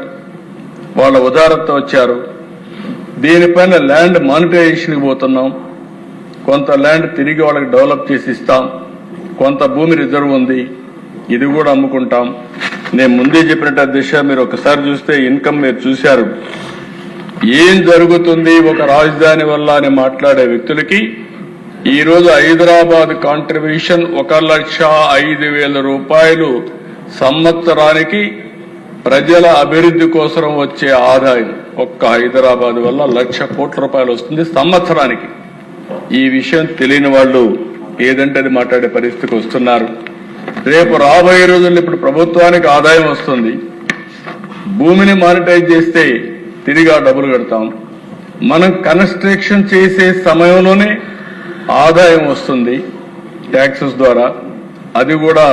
S2: వాళ్ళ ఉదారతతో వచ్చారు. దీనిపైన ల్యాండ్ మానిటైజేషన్కి పోతున్నాం. కొంత ల్యాండ్ తిరిగి వాళ్ళకి డెవలప్ చేసి ఇస్తాం, కొంత భూమి రిజర్వ్ ఉంది, ఇది కూడా అమ్ముకుంటాం. నేను ముందే చెప్పినట్టు అధ్యక్ష, మీరు ఒకసారి చూస్తే ఇన్కమ్ మీరు చూశారు. ఏం జరుగుతుంది ఒక రాజధాని వల్ల అని మాట్లాడే వ్యక్తులకి ఈరోజు హైదరాబాద్ కాంట్రిబ్యూషన్ 1,05,000 రూపాయలు సంవత్సరానికి ప్రజల అభివృద్ధి కోసం వచ్చే ఆదాయం ఒక్క హైదరాబాద్ వల్ల 1,00,000 కోట్ల రూపాయలు వస్తుంది సంవత్సరానికి. ఈ విషయం తెలియని వాళ్ళు ఏదంటే అది మాట్లాడే పరిస్థితికి వస్తున్నారు. రేపు రాబోయే రోజుల్లో ఇప్పుడు ప్రభుత్వానికి ఆదాయం వస్తుంది, భూమిని మానిటైజ్ చేస్తే తిరిగి ఆ డబ్బులు కడతాం. మనం కన్స్ట్రక్షన్ చేసే సమయంలోనే ఆదాయం వస్తుంది ట్యాక్సెస్ ద్వారా, అది కూడా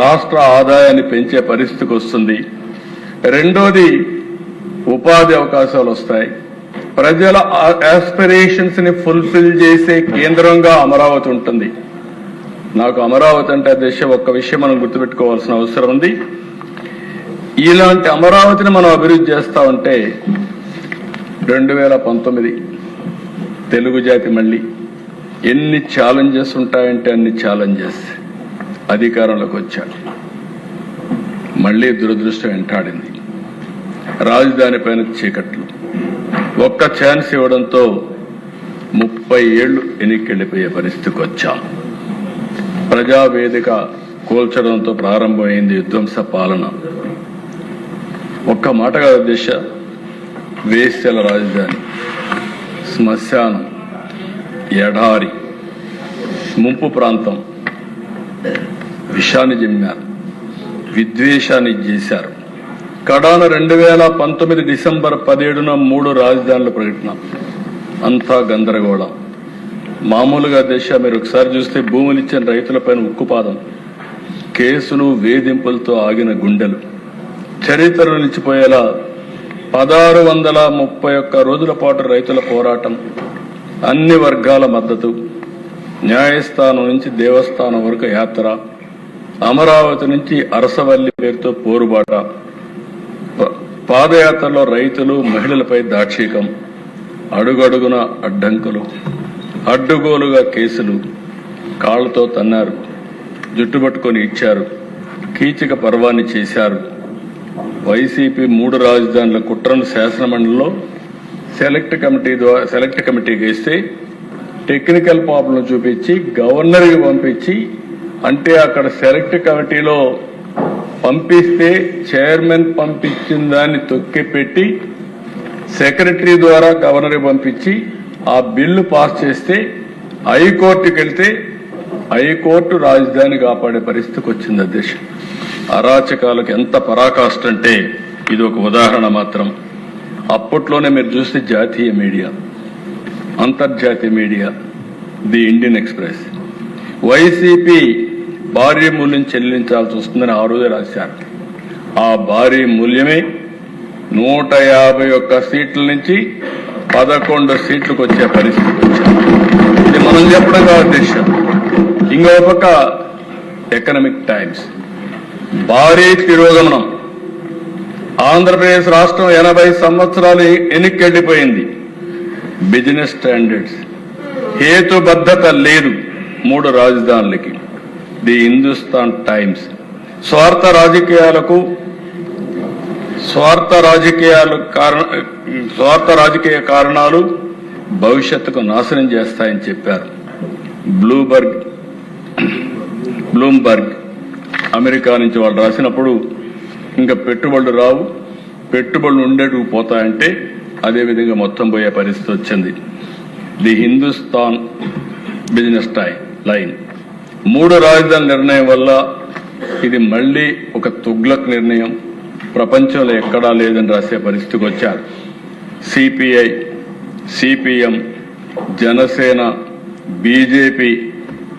S2: రాష్ట్ర ఆదాయాన్ని పెంచే పరిస్థితికి వస్తుంది. రెండోది ఉపాధి అవకాశాలు వస్తాయి. ప్రజల ఆస్పిరేషన్స్ ని ఫుల్ఫిల్ చేసే కేంద్రంగా అమరావతి ఉంటుంది. నాకు అమరావతి అంటే ఒక్క విషయం మనం గుర్తుపెట్టుకోవాల్సిన అవసరం ఉంది. ఇలాంటి అమరావతిని మనం అభివృద్ధి చేస్తా ఉంటే 2019 తెలుగు జాతి మళ్ళీ ఎన్ని ఛాలెంజెస్ ఉంటాయంటే అన్ని ఛాలెంజెస్ అధికారంలోకి వచ్చాడు. మళ్లీ దురదృష్టం వెంటాడింది. రాజధాని పైన చీకట్లు. ఒక్క ఛాన్స్ ఇవ్వడంతో 30 ఏళ్లు వెనక్కిళ్లిపోయే పరిస్థితికి వచ్చాం. ప్రజావేదిక కూల్చడంతో ప్రారంభమైంది విధ్వంస పాలన. ఒక్క మాట కాదు దిశ, వేశ్యల రాజధాని, శ్మశానం, ఎడారి, ముంపు ప్రాంతం, విషాన్ని జిమ్మారు, విద్వేషాన్ని చేశారు. కడాన 2019 డిసెంబర్ 17న 3 రాజధానుల ప్రకటన. అంతా గందరగోళం. మామూలుగా మీరు ఒకసారి చూస్తే భూములు ఇచ్చిన రైతులపైన ఉక్కుపాదం, కేసులు, వేధింపులతో ఆగిన గుండెలు, చరిత్రలో నిలిచిపోయేలా 1631 రోజుల పాటు రైతుల పోరాటం, అన్ని వర్గాల మద్దతు, న్యాయస్థానం నుంచి దేవస్థానం వరకు యాత్ర, అమరావతి నుంచి అరసవల్లి పేరుతో పోరుబాట, పాదయాత్రలో రైతులు, మహిళలపై దాక్షికం, అడుగడుగున అడ్డంకులు, అడ్డుగోలుగా కేసులు, కాళ్లతో తన్నారు, జుట్టుపట్టుకొని ఇచ్చారు, కీచక పర్వాన్ని చేశారు. వైసీపీ 3 రాజధానుల కుట్రను శాసనమండలిలో సెలెక్ట్ కమిటీకి ఇస్తే టెక్నికల్ ప్రాబ్లం చూపించి గవర్నర్కి పంపించి, అంటే అక్కడ సెలెక్ట్ కమిటీలో పంపిస్తే చైర్మన్ పంపించిన దాన్ని తొక్కిపెట్టి సెక్రటరీ ద్వారా గవర్నర్కి పంపించి ఆ బిల్లు పాస్ చేస్తే హైకోర్టుకి వెళ్తే హైకోర్టు రాజధాని కాపాడే పరిస్థితికి వచ్చింది. అధ్యక్ష, అరాచకాలకు ఎంత పరాకాష్ట అంటే ఇది ఒక ఉదాహరణ మాత్రం. అప్పట్లోనే మీరు చూస్తే జాతీయ మీడియా, అంతర్జాతీయ media, the Indian express YCP భారీ మూల్యం చెల్లించాల్సి వస్తుందని ఆ రోజే రాశారు. ఆ భారీ మూల్యమే 151 సీట్ల నుంచి 11 సీట్లకు వచ్చే పరిస్థితి వచ్చారు. ఇది మనం చెప్పడం కాదు అధ్యక్ష. ఇంకో పక్క ఎకనామిక్ టైమ్స్ భారీ తిరోగమనం. ఆంధ్రప్రదేశ్ రాష్ట్రం 80 సంవత్సరాలు వెనక్కెళ్లిపోయింది. బిజినెస్ స్టాండర్డ్స్, హేతుబద్ధత లేదు 3 రాజధానులకి. ది హిందుస్థాన్ టైమ్స్ స్వార్థ రాజకీయ కారణాలు భవిష్యత్తుకు నాశనం చేస్తాయని చెప్పారు. బ్లూంబర్గ్ అమెరికా నుంచి వాళ్ళు రాసినప్పుడు ఇంకా పెట్టుబడులు రావు, పెట్టుబడులు ఉండేటివి పోతాయంటే అదేవిధంగా మొత్తం పోయే పరిస్థితి వచ్చింది. ది హిందుస్థాన్ బిజినెస్ లైన్ 3 రాజధానుల నిర్ణయం వల్ల ఇది మళ్లీ ఒక తుగ్లక్ నిర్ణయం, ప్రపంచంలో ఎక్కడా లేదని రాసే పరిస్థితికి వచ్చారు. సిపిఐ, సిపిఎం, జనసేన, బీజేపీ,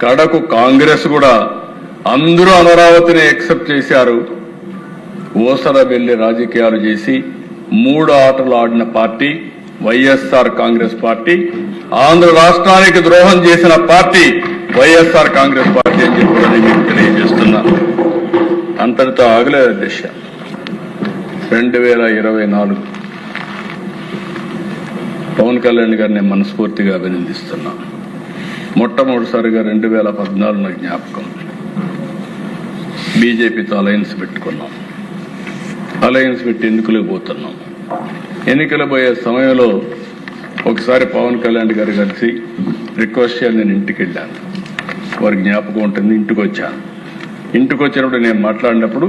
S2: కడకు కాంగ్రెస్ కూడా అందరూ అమరావతిని యాక్సెప్ట్ చేశారు. ఓసర వెళ్లి రాజకీయాలు చేసి 3 ఆటలు ఆడిన పార్టీ వైఎస్ఆర్ కాంగ్రెస్ పార్టీ. ఆంధ్ర రాష్ట్రానికి ద్రోహం చేసిన పార్టీ వైఎస్ఆర్ కాంగ్రెస్ పార్టీ అని చెప్పి నేను తెలియజేస్తున్నా. అంతటితో ఆగలేదు అధ్యక్ష. 2024 పవన్ కళ్యాణ్ గారిని నేను మనస్ఫూర్తిగా అభినందిస్తున్నా. మొట్టమొదటిసారిగా 2014 జ్ఞాపకం బీజేపీతో అలయన్స్ పెట్టుకున్నాం. అలయన్స్ పెట్టి ఎన్నికలకు పోతున్నాం. ఎన్నికలు పోయే సమయంలో ఒకసారి పవన్ కళ్యాణ్ గారు కలిసి రిక్వెస్ట్ చేయాలి. నేను ఇంటికి వెళ్ళాను, వారికి జ్ఞాపకం ఉంటుంది. ఇంటికి వచ్చాను. ఇంటికి వచ్చినప్పుడు నేను మాట్లాడినప్పుడు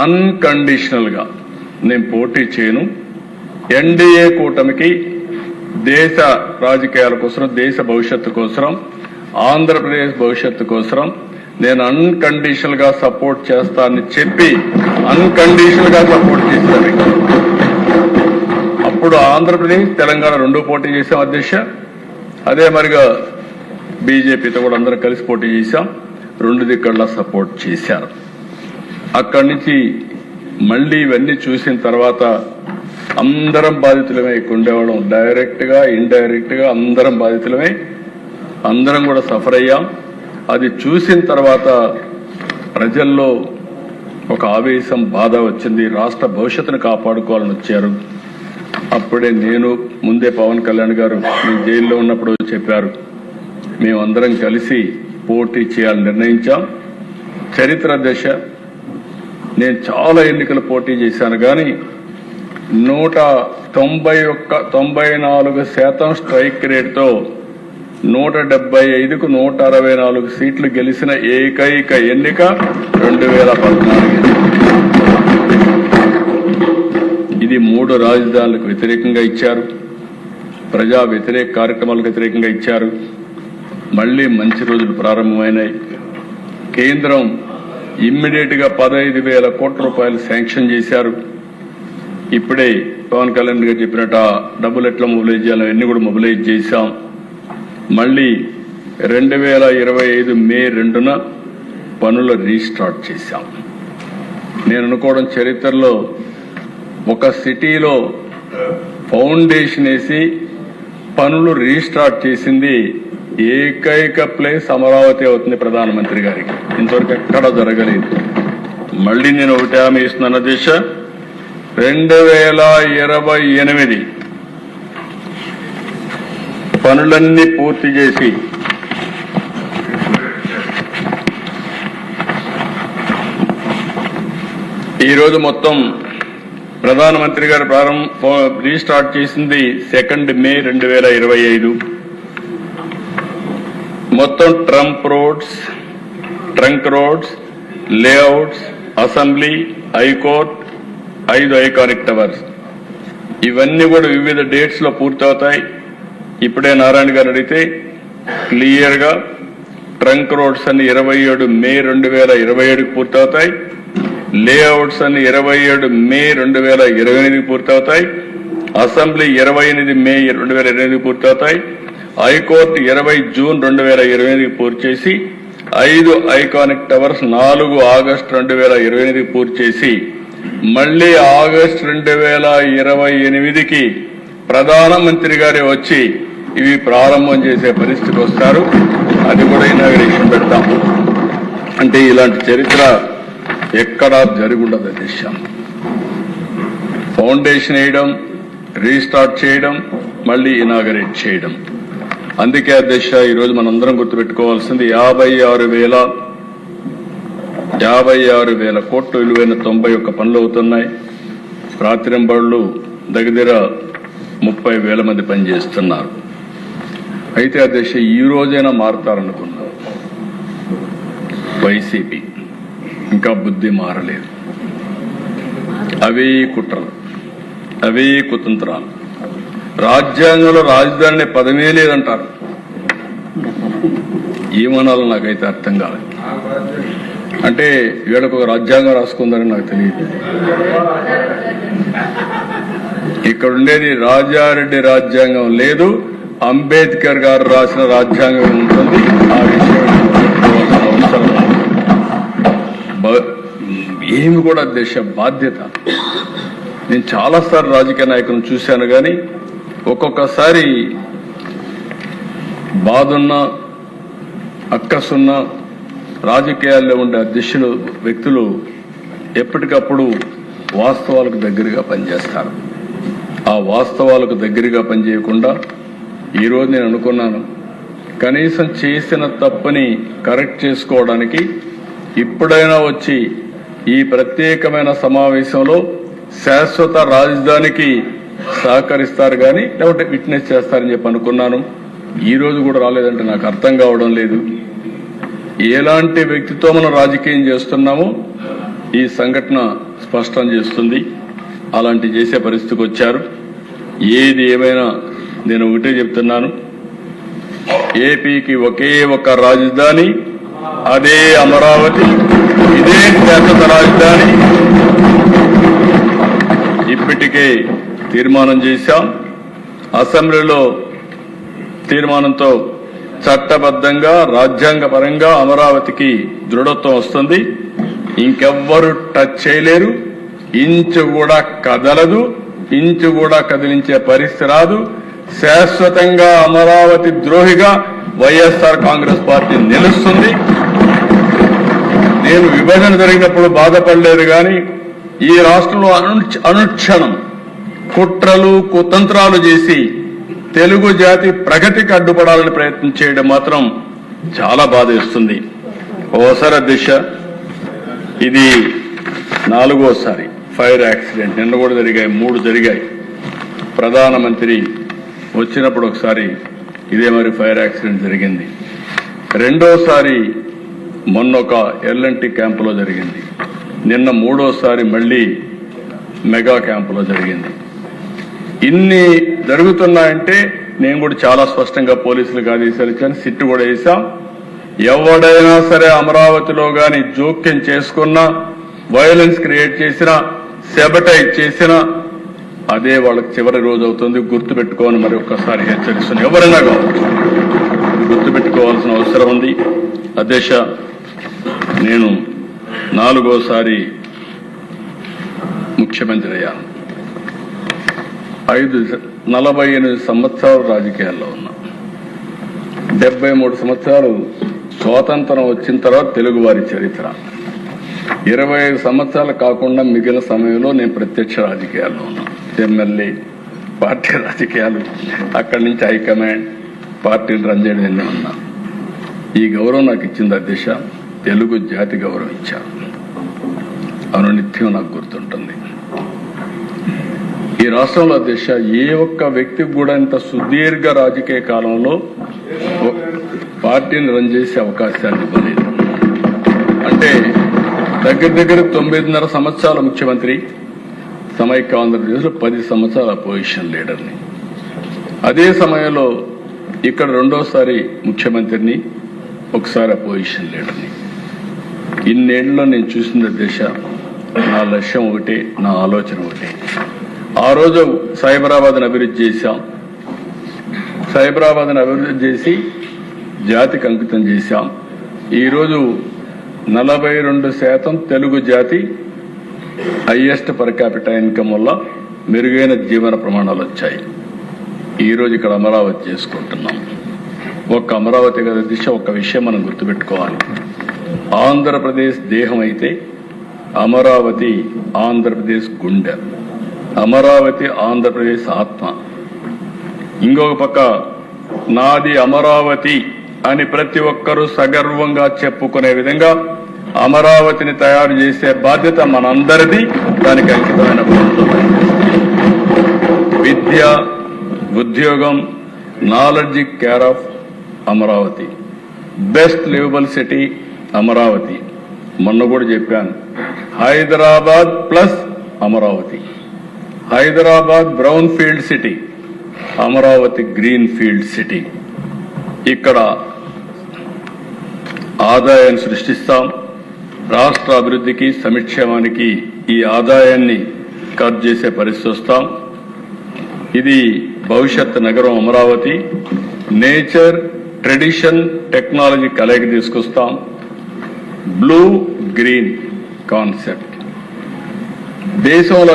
S2: అన్కండిషనల్ గా నేను పోటీ చేయను, ఎన్డీఏ కూటమికి దేశ రాజకీయాల కోసం, దేశ భవిష్యత్తు కోసం, ఆంధ్రప్రదేశ్ భవిష్యత్తు కోసం నేను అన్కండిషనల్ గా సపోర్ట్ చేస్తానని చెప్పి అన్కండిషనల్ గా సపోర్ట్ చేశారు. అప్పుడు ఆంధ్రప్రదేశ్, తెలంగాణ 2 పోటీ చేశాం అధ్యక్ష. అదే మరిగా బీజేపీతో కూడా అందరం కలిసి పోటీ చేశాం. 2 దిక్కల్లా సపోర్ట్ చేశారు. అక్కడి నుంచి మళ్ళీ ఇవన్నీ చూసిన తర్వాత అందరం బాధితులమే ఇక్కడ ఉండేవాళ్ళం. డైరెక్ట్ గా ఇండైరెక్ట్ గా అందరం బాధితులమే, అందరం కూడా సఫర్ అయ్యాం. అది చూసిన తర్వాత ప్రజల్లో ఒక ఆవేశం, బాధ వచ్చింది. రాష్ట్ర భవిష్యత్తును కాపాడుకోవాలని వచ్చారు. అప్పుడే నేను ముందే పవన్ కళ్యాణ్ గారు మీ జైల్లో ఉన్నప్పుడు చెప్పారు, మేమందరం కలిసి పోటీ చేయాలని నిర్ణయించాం. చరిత్ర దశ. నేను చాలా ఎన్నికలు పోటీ చేశాను కానీ 194% స్ట్రైక్ రేట్తో 175కు 164 సీట్లు గెలిచిన ఏకైక ఎన్నిక 2014. ఇది 3 రాజధానులకు వ్యతిరేకంగా ఇచ్చారు, ప్రజా వ్యతిరేక కార్యక్రమాలకు వ్యతిరేకంగా ఇచ్చారు. మళ్లీ మంచి రోజులు ప్రారంభమైనాయి. కేంద్రం ఇమ్మీడియట్ గా 15,000 కోట్ల రూపాయలు శాంక్షన్ చేశారు. ఇప్పుడే పవన్ కళ్యాణ్ గారు చెప్పినట్టు డబ్బులు ఎట్లా మొబిలైజ్ చేయాలో అన్ని కూడా మొబిలైజ్ చేశాం. మళ్లీ 2025 మే 2న పనులు రీస్టార్ట్ చేశాం. నేను అనుకోవడం చరిత్రలో ఒక సిటీలో ఫౌండేషన్ వేసి పనులు రీస్టార్ట్ చేసింది ఏకైక ప్లేస్ అమరావతి అవుతుంది ప్రధానమంత్రి గారికి. ఇంతవరకు ఎక్కడా జరగలేదు. మళ్లీ నేను ఒకటి హామీ ఇస్తున్నాను దిశ, 2028 పనులన్నీ పూర్తి చేసి ఈరోజు మొత్తం ప్రధానమంత్రి గారు రీస్టార్ట్ చేసింది 2 మే 2025. మొత్తం trunk roads, layouts, assembly, high court, 5 iconic towers ఇవన్నీ కూడా వివిధ డేట్స్ లో పూర్తవుతాయి. ఇప్పుడే నారాయణ గారు అడిగితే క్లియర్ గా ట్రంక్ రోడ్స్ అన్ని 27 మే 2027కి పూర్తవుతాయి. లేఅవుట్స్ అన్ని 27 మే 2028కి పూర్తవుతాయి. అసెంబ్లీ 28 మే 2028కి పూర్తవుతాయి. హైకోర్టు 20 జూన్ 2028కి పూర్తి చేసి 5 ఐకానిక్ టవర్స్ 4 ఆగస్టు 2028కి పూర్తి చేసి మళ్లీ ఆగస్టు 2028కి ప్రధానమంత్రి గారే వచ్చి ఇవి ప్రారంభం చేసే పరిస్థితికి వస్తారు. అది కూడా ఇనాగరేషన్ పెడతాం. అంటే ఇలాంటి చరిత్ర ఎక్కడా జరుగుండదు. దేశం ఫౌండేషన్ వేయడం, రీస్టార్ట్ చేయడం, మళ్లీ ఇనాగరేట్ చేయడం. అందుకే అధ్యక్ష ఈరోజు మనందరం గుర్తుపెట్టుకోవాల్సింది 56,000 కోట్లు విలువైన 91 పనులు అవుతున్నాయి. రాత్రింబళ్ళు దగ్గర 30,000 మంది పనిచేస్తున్నారు. అయితే అధ్యక్ష ఈ రోజైనా మారతారనుకున్నాం. వైసీపీ ఇంకా బుద్ధి మారలేదు. అవే కుట్రలు, అవే కుతంత్రాలు. రాజ్యాంగంలో రాజధాని పదమే లేదంటారు. ఏమనాలో నాకైతే అర్థం కాలేదు. అంటే వీళ్ళకు ఒక రాజ్యాంగం రాసుకుందని నాకు తెలియదు. ఇక్కడ ఉండేది రాజారెడ్డి రాజ్యాంగం లేదు, అంబేద్కర్ గారు రాసిన రాజ్యాంగం ఉంటుంది. ఆ విషయం అవసరం ఏమి కూడా దేశ బాధ్యత. నేను చాలాసార్లు రాజకీయ నాయకులను చూశాను కానీ ఒక్కొక్కసారి బాధున్నా అక్కసున్నా రాజకీయాల్లో ఉండే అధ్యక్షులు వ్యక్తులు ఎప్పటికప్పుడు వాస్తవాలకు దగ్గరగా పనిచేస్తారు. ఆ వాస్తవాలకు దగ్గరగా పనిచేయకుండా ఈరోజు నేను అనుకున్నాను, కనీసం చేసిన తప్పని కరెక్ట్ చేసుకోవడానికి ఇప్పుడైనా వచ్చి ఈ ప్రత్యేకమైన సమావేశంలో శాశ్వత రాజధానికి సహకరిస్తారు కానీ లేకపోతే విట్నెస్ చేస్తారని చెప్పి అనుకున్నాను. ఈ రోజు కూడా రాలేదంటే నాకు అర్థం కావడం లేదు. ఎలాంటి వ్యక్తితో మనం రాజకీయం చేస్తున్నామో ఈ సంఘటన స్పష్టం చేస్తుంది. అలాంటి చేసే పరిస్థితికి వచ్చారు. ఏది ఏమైనా నేను ఒకటే చెప్తున్నాను, ఏపీకి ఒకే ఒక రాజధాని, అదే అమరావతి. ఇదే శాశ్వత రాజధాని. ఇప్పటికే తీర్మానం చేశాం. అసెంబ్లీలో తీర్మానంతో చట్టబద్ధంగా రాజ్యాంగపరంగా అమరావతికి దృఢత్వం వస్తుంది. ఇంకెవ్వరు టచ్ చేయలేరు, ఇంచు కూడా కదలదు, ఇంచు కూడా కదిలించే పరిస్థితి రాదు. శాశ్వతంగా అమరావతి ద్రోహిగా వైఎస్ఆర్ కాంగ్రెస్ పార్టీ నిలుస్తుంది. నేను విభజన జరిగినప్పుడు బాధపడలేదు కానీ ఈ రాష్ట్రంలో అనుక్షణం కుట్రలు కుతంత్రాలు చేసి తెలుగు జాతి ప్రగతికి అడ్డుపడాలని ప్రయత్నం చేయడం మాత్రం చాలా బాధేస్తుంది. ఓసారి దిశ ఇది 4వసారి ఫైర్ యాక్సిడెంట్. నిన్న కూడా జరిగాయి, 3 జరిగాయి. ప్రధానమంత్రి వచ్చినప్పుడు ఒకసారి ఇదే మరి ఫైర్ యాక్సిడెంట్ జరిగింది. 2వసారి మొన్న ఒక ఎల్ఎన్టీ క్యాంపులో జరిగింది. నిన్న 3వసారి మళ్లీ మెగా క్యాంపులో జరిగింది. ఇన్ని జరుగుతున్నాయంటే నేను కూడా చాలా స్పష్టంగా పోలీసులకు ఆదేశాలు ఇచ్చాను, సిట్ కూడా వేశాం. ఎవడైనా సరే అమరావతిలో గాని జోక్యం చేసుకున్నా, వైలెన్స్ క్రియేట్ చేసినా, సెబటైజ్ చేసినా అదే వాళ్ళకి చివరి రోజు అవుతుంది. గుర్తుపెట్టుకోని మరి ఒక్కసారి హెచ్చరిస్తున్నాను. ఎవరైనా కావచ్చు, గుర్తుపెట్టుకోవాల్సిన అవసరం ఉంది. అధ్యక్ష, నేను 4వసారి ముఖ్యమంత్రి అయ్యాను. 48 సంవత్సరాలు రాజకీయాల్లో ఉన్నా. 73 సంవత్సరాలు స్వాతంత్రం వచ్చిన తర్వాత తెలుగువారి చరిత్ర. 25 సంవత్సరాలు కాకుండా మిగిలిన సమయంలో నేను ప్రత్యక్ష రాజకీయాల్లో ఉన్నా. ఎమ్మెల్యే, పార్టీ రాజకీయాలు, అక్కడి నుంచి హైకమాండ్, పార్టీలు రన్ చేయడం ఉన్నా. ఈ గౌరవం నాకు ఇచ్చింది అధ్యక్ష, తెలుగు జాతి గౌరవం ఇచ్చారు. అనునిత్యం నాకు గుర్తుంటుంది. ఈ రాష్ట్రంలో అధ్యక్ష ఏ ఒక్క వ్యక్తికి కూడా ఇంత సుదీర్ఘ రాజకీయ కాలంలో పార్టీని రన్ చేసే అవకాశాన్ని ఇవ్వలేదు. అంటే దగ్గర 9.5 సంవత్సరాల ముఖ్యమంత్రి, సమైక్య ఆంధ్రప్రదేశ్లో 10 సంవత్సరాల అపోజిషన్ లీడర్ని. అదే సమయంలో ఇక్కడ 2వసారి ముఖ్యమంత్రిని, ఒకసారి అపోజిషన్ లీడర్ని. ఇన్నేళ్లలో నేను చూసిన దేశ నా లక్ష్యం ఒకటే, నా ఆలోచన ఒకటే. ఆ రోజు సైబరాబాద్ని అభివృద్ధి చేశాం. సైబరాబాద్ని అభివృద్ధి చేసి జాతికి అంకితం చేశాం. ఈరోజు 42% తెలుగు జాతి హైయెస్ట్ పర్ క్యాపిటల్ ఇన్కమ్ వల్ల మెరుగైన జీవన ప్రమాణాలు వచ్చాయి. ఈరోజు ఇక్కడ అమరావతి చేసుకుంటున్నాం. ఒక్క అమరావతి కదా దిశ, ఒక్క విషయం మనం గుర్తుపెట్టుకోవాలి. ఆంధ్రప్రదేశ్ దేహం అయితే అమరావతి ఆంధ్రప్రదేశ్ గుండె, అమరావతి ఆంధ్రప్రదేశ్ ఆత్మ. ఇంకొక పక్క నాది అమరావతి అని ప్రతి ఒక్కరూ సగర్వంగా చెప్పుకునే విధంగా అమరావతిని తయారు చేసే బాధ్యత మనందరిది. దానికి అంకితమైన విద్య, ఉద్యోగం, knowledge care of Amaravati, best liveable city Amaravati. మొన్న కూడా చెప్పాను, Hyderabad plus Amaravati, Hyderabad brown field city, Amaravati green field city. ఇక్కడ ఆదాయాన్ని సృష్టిస్తాం. రాష్ట్ర అభివృద్ధికి, సంక్షేమానికి ఈ ఆదాయాన్ని ఖర్చు చేసే పరిస్థితి వస్తాం. ఇది భవిష్యత్ నగరం అమరావతి. నేచర్, ట్రెడిషన్, టెక్నాలజీ కలయిక తీసుకొస్తాం. బ్లూ గ్రీన్ కాన్సెప్ట్ దేశంలో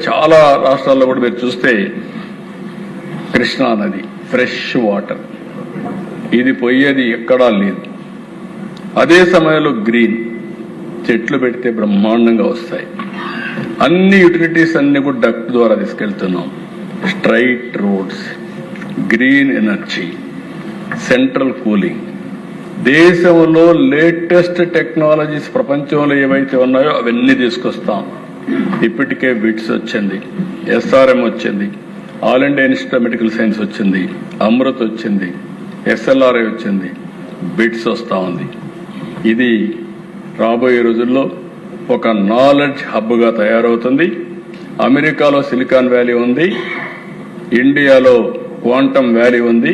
S2: చాలా రాష్ట్రాల్లో కూడా మీరు చూస్తే కృష్ణా నది ఫ్రెష్ వాటర్, ఇది పోయేది ఎక్కడా లేదు. అదే సమయంలో గ్రీన్, చెట్లు పెడితే బ్రహ్మాండంగా వస్తాయి. అన్ని యూటిలిటీస్ అన్ని కూడా డక్ట్ ద్వారా తీసుకెళ్తున్నాం. Straight roads, green energy, central cooling. దేశంలో లేటెస్ట్ టెక్నాలజీస్ ప్రపంచంలో ఏవైతే ఉన్నాయో అవన్నీ తీసుకొస్తాం. ఇప్పటికే బిట్స్ వచ్చింది, ఎస్ఆర్ఎం వచ్చింది, all India institute of medical science వచ్చింది, అమృత్ వచ్చింది, ఎస్ఎల్ఆర్ఐ వచ్చింది, బిట్స్ వస్తా ఉంది. ఇది రాబోయే రోజుల్లో ఒక నాలెడ్జ్ హబ్గా తయారవుతుంది. అమెరికాలో సిలికాన్ వ్యాలీ ఉంది, ఇండియాలో క్వాంటమ్ వ్యాలీ ఉంది.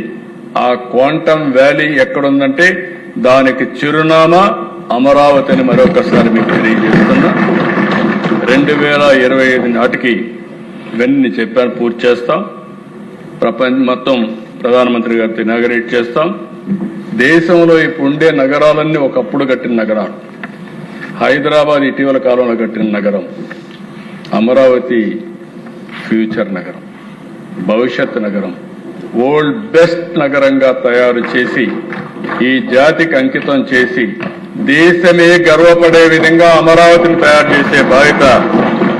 S2: ఆ క్వాంటమ్ వ్యాలీ ఎక్కడుందంటే దానికి చిరునామా అమరావతి అని మరొకసారి మీకు తెలియజేస్తున్నా. 2025 నాటికి ఇవన్నీ చెప్పాను, పూర్తి చేస్తాం. ప్రపంచం మొత్తం ప్రధానమంత్రి గారితో ఇనాగరేట్ చేస్తాం. దేశంలో ఇప్పుడు ఉండే నగరాలన్నీ ఒకప్పుడు కట్టిన నగరాలు. హైదరాబాద్ ఇటీవల కాలంలో కట్టిన నగరం, అమరావతి ఫ్యూచర్ నగరం, భవిష్యత్ నగరం, వరల్డ్ బెస్ట్ నగరంగా తయారు చేసి ఈ జాతికి అంకితం చేసి దేశమే గర్వపడే విధంగా అమరావతిని తయారు చేసే బాధ్యత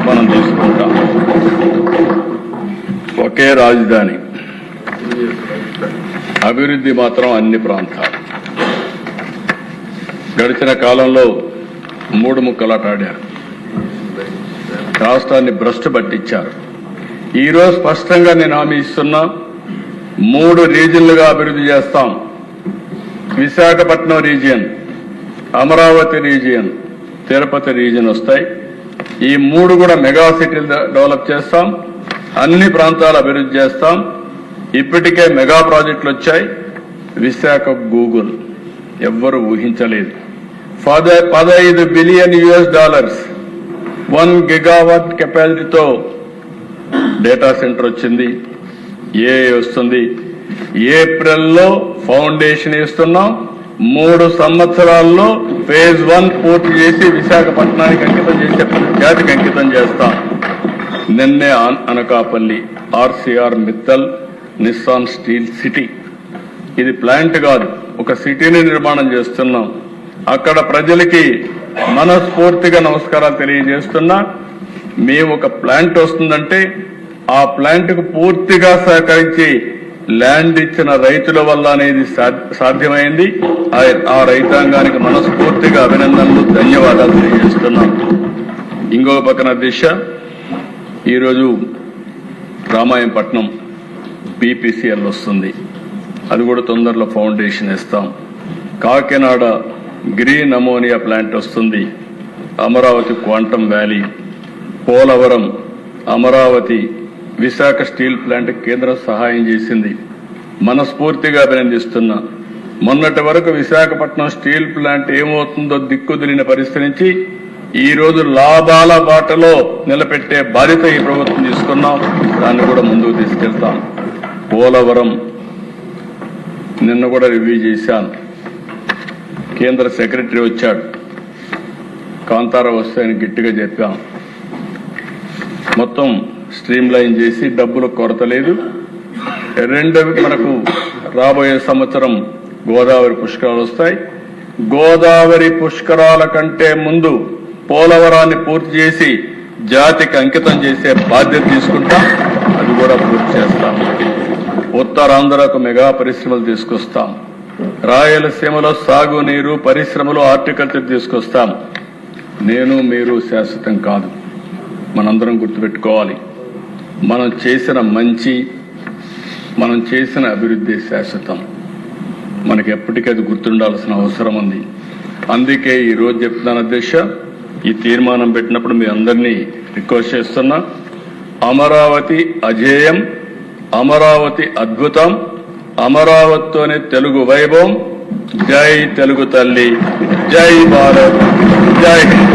S2: మనం తీసుకుంటాం. ఒకే రాజధాని, అభివృద్ధి మాత్రం అన్ని ప్రాంతాలు. గడిచిన కాలంలో మూడు ముక్కలాట ఆడారు, రాష్ట్రాన్ని భ్రష్టు పట్టించారు. ఈరోజు స్పష్టంగా నేను హామీ ఇస్తున్నా, 3 రీజియన్లుగా అభివృద్ధి చేస్తాం. Visakhapatnam region, Amaravati region, Tirupati region వస్తాయి. ఈ 3 కూడా మెగా సిటీలు డెవలప్ చేస్తాం. అన్ని ప్రాంతాలు అభివృద్ధి చేస్తాం. ఇప్పటికే మెగా ప్రాజెక్టులు వచ్చాయి. విశాఖ గూగుల్ ఎవ్వరూ ఊహించలేదు. $15 బిలియన్, 1 గిగావాట్ కెపాసిటీతో డేటా సెంటర్ వచ్చింది. ఏఐ వస్తుంది. ఏప్రిల్లో ఫౌండేషన్ ఇస్తున్నాం. 3 సంవత్సరాల్లో ఫేజ్ 1 పూర్తి చేసి విశాఖపట్నానికి అంకితం చేసే జాతికి అంకితం చేస్తాం. నిన్నే Anakapalli RCR Mittal Nissan steel city, ఇది ప్లాంట్ కాదు, ఒక సిటీని నిర్మాణం చేస్తున్నాం. అక్కడ ప్రజలకి మనస్ఫూర్తిగా నమస్కారాలు తెలియజేస్తున్నా. మేము ఒక ప్లాంట్ వస్తుందంటే ఆ ప్లాంట్ కు పూర్తిగా సహకరించి ల్యాండ్ ఇచ్చిన రైతుల వల్ల అనేది సాధ్యమైంది. ఆ రైతాంగానికి మనస్ఫూర్తిగా అభినందనలు, ధన్యవాదాలు తెలియజేస్తున్నాం. ఇంకొక పక్కన దిశ, ఈరోజు రామాయంపట్నం బీపీసీఎల్ వస్తుంది, అది కూడా తొందరలో ఫౌండేషన్ ఇస్తాం. కాకినాడ గ్రీన్ అమోనియా ప్లాంట్ వస్తుంది. Amaravati quantum valley, Polavaram, Amaravati, Visakha steel plant కేంద్రం సహాయం చేసింది. మనస్ఫూర్తిగా అభినందిస్తున్నా. మొన్నటి వరకు విశాఖపట్నం స్టీల్ ప్లాంట్ ఏమవుతుందో దిక్కుదిలిన పరిస్థితి నుంచి ఈ రోజు లాభాల బాటలో నిలబెట్టే బాధ్యత ఈ ప్రభుత్వం తీసుకున్నాం. దాన్ని కూడా ముందుకు తీసుకెళ్తాం. పోలవరం నిన్న కూడా రివ్యూ చేశాను. కేంద్ర సెక్రటరీ వచ్చాడు, కాంతారా వస్తాయని గట్టిగా చెప్పాం. మొత్తం స్ట్రీమ్ లైన్ చేసి డబ్బుల కొరత లేదు. మనకు రాబోయే సంవత్సరం గోదావరి పుష్కరాలు వస్తాయి. గోదావరి పుష్కరాల కంటే ముందు పోలవరాన్ని పూర్తి చేసి జాతికి అంకితం చేసే బాధ్యత తీసుకుంటాం. అది కూడా పూర్తి చేస్తాం. ఉత్తరాంధ్రకు మెగా పరిశ్రమలు తీసుకొస్తాం. రాయలసీమలో సాగునీరు, పరిశ్రమలు, హార్టికల్చర్ తీసుకొస్తాం. నేను మీరు శాశ్వతం కాదు, మనందరం గుర్తుపెట్టుకోవాలి. మనం చేసిన మంచి, మనం చేసిన అభివృద్ధి శాశ్వతం. మనకి ఎప్పటికీ గుర్తుండాల్సిన అవసరం ఉంది. అందుకే ఈ రోజు చెప్తున్నాను అధ్యక్ష, ఈ తీర్మానం పెట్టినప్పుడు మీ అందరినీ రిక్వెస్ట్ చేస్తున్నా. అమరావతి అజేయం, అమరావతి అద్భుతం, అమరావతితోనే తెలుగు వైభవం. జై తెలుగు తల్లి, జై భారత్, జై హింద్.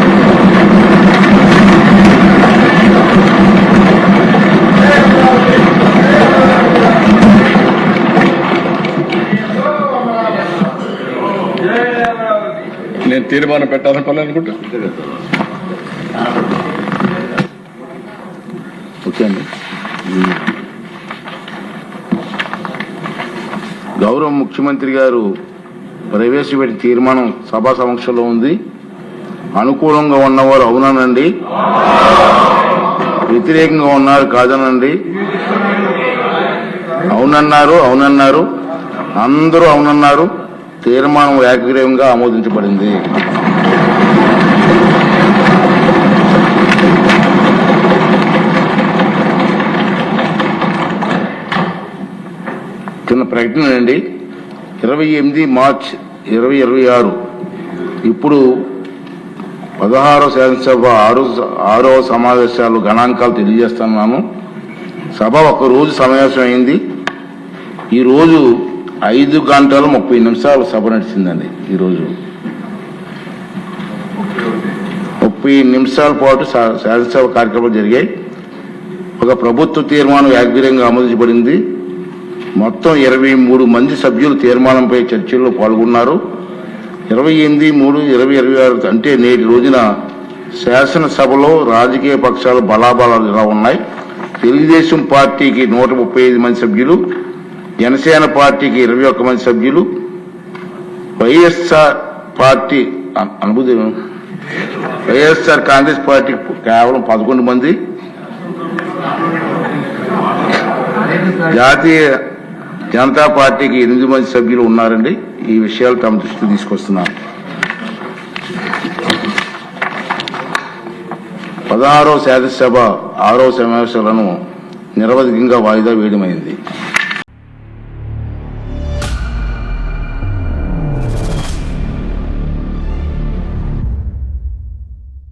S2: నేను తీర్మానం పెట్టాలని పని అనుకుంటా.
S1: ఓకే అండి. గౌరవ ముఖ్యమంత్రి గారు ప్రవేశపెట్టిన తీర్మానం సభా సమక్షంలో ఉంది. అనుకూలంగా ఉన్నవారు అవునానండి, వ్యతిరేకంగా ఉన్నారు కాదనండి. అవునన్నారు, అందరూ అవునన్నారు. తీర్మానం ఏకగ్రీవంగా ఆమోదించబడింది. చిన్న ప్రకటన అండి. 28 మార్చి 2026 ఇప్పుడు 16వ శాసనసభ 6వ సమావేశాలు గణాంకాలు తెలియజేస్తున్నాను. సభ ఒక రోజు సమావేశం అయింది. ఈ రోజు 5 గంటలు 30 నిమిషాలు సభ నడిచిందండి. ఈరోజు 30 నిమిషాల పాటు శాసనసభ కార్యక్రమాలు జరిగాయి. ఒక ప్రభుత్వ తీర్మానం ఏకగ్రీవంగా ఆమోదించబడింది. మొత్తం 23 మంది సభ్యులు తీర్మానంపై చర్చల్లో పాల్గొన్నారు. 28/3/2026 అంటే నేటి రోజున శాసనసభలో రాజకీయ పక్షాలు బలాబలాలు ఇలా ఉన్నాయి. తెలుగుదేశం పార్టీకి 135 మంది సభ్యులు, జనసేన పార్టీకి 21 మంది సభ్యులు, వైఎస్ఆర్ పార్టీ వైఎస్ఆర్ కాంగ్రెస్ పార్టీకి కేవలం 11 మంది, జాతీయ జనతా పార్టీకి 8 మంది సభ్యులు ఉన్నారండి. ఈ విషయాలు తమ దృష్టికి తీసుకొస్తున్నారు. 16వ శాసనసభ 6వ సమావేశాలను నిరవధికంగా వాయిదా వేయడమైంది.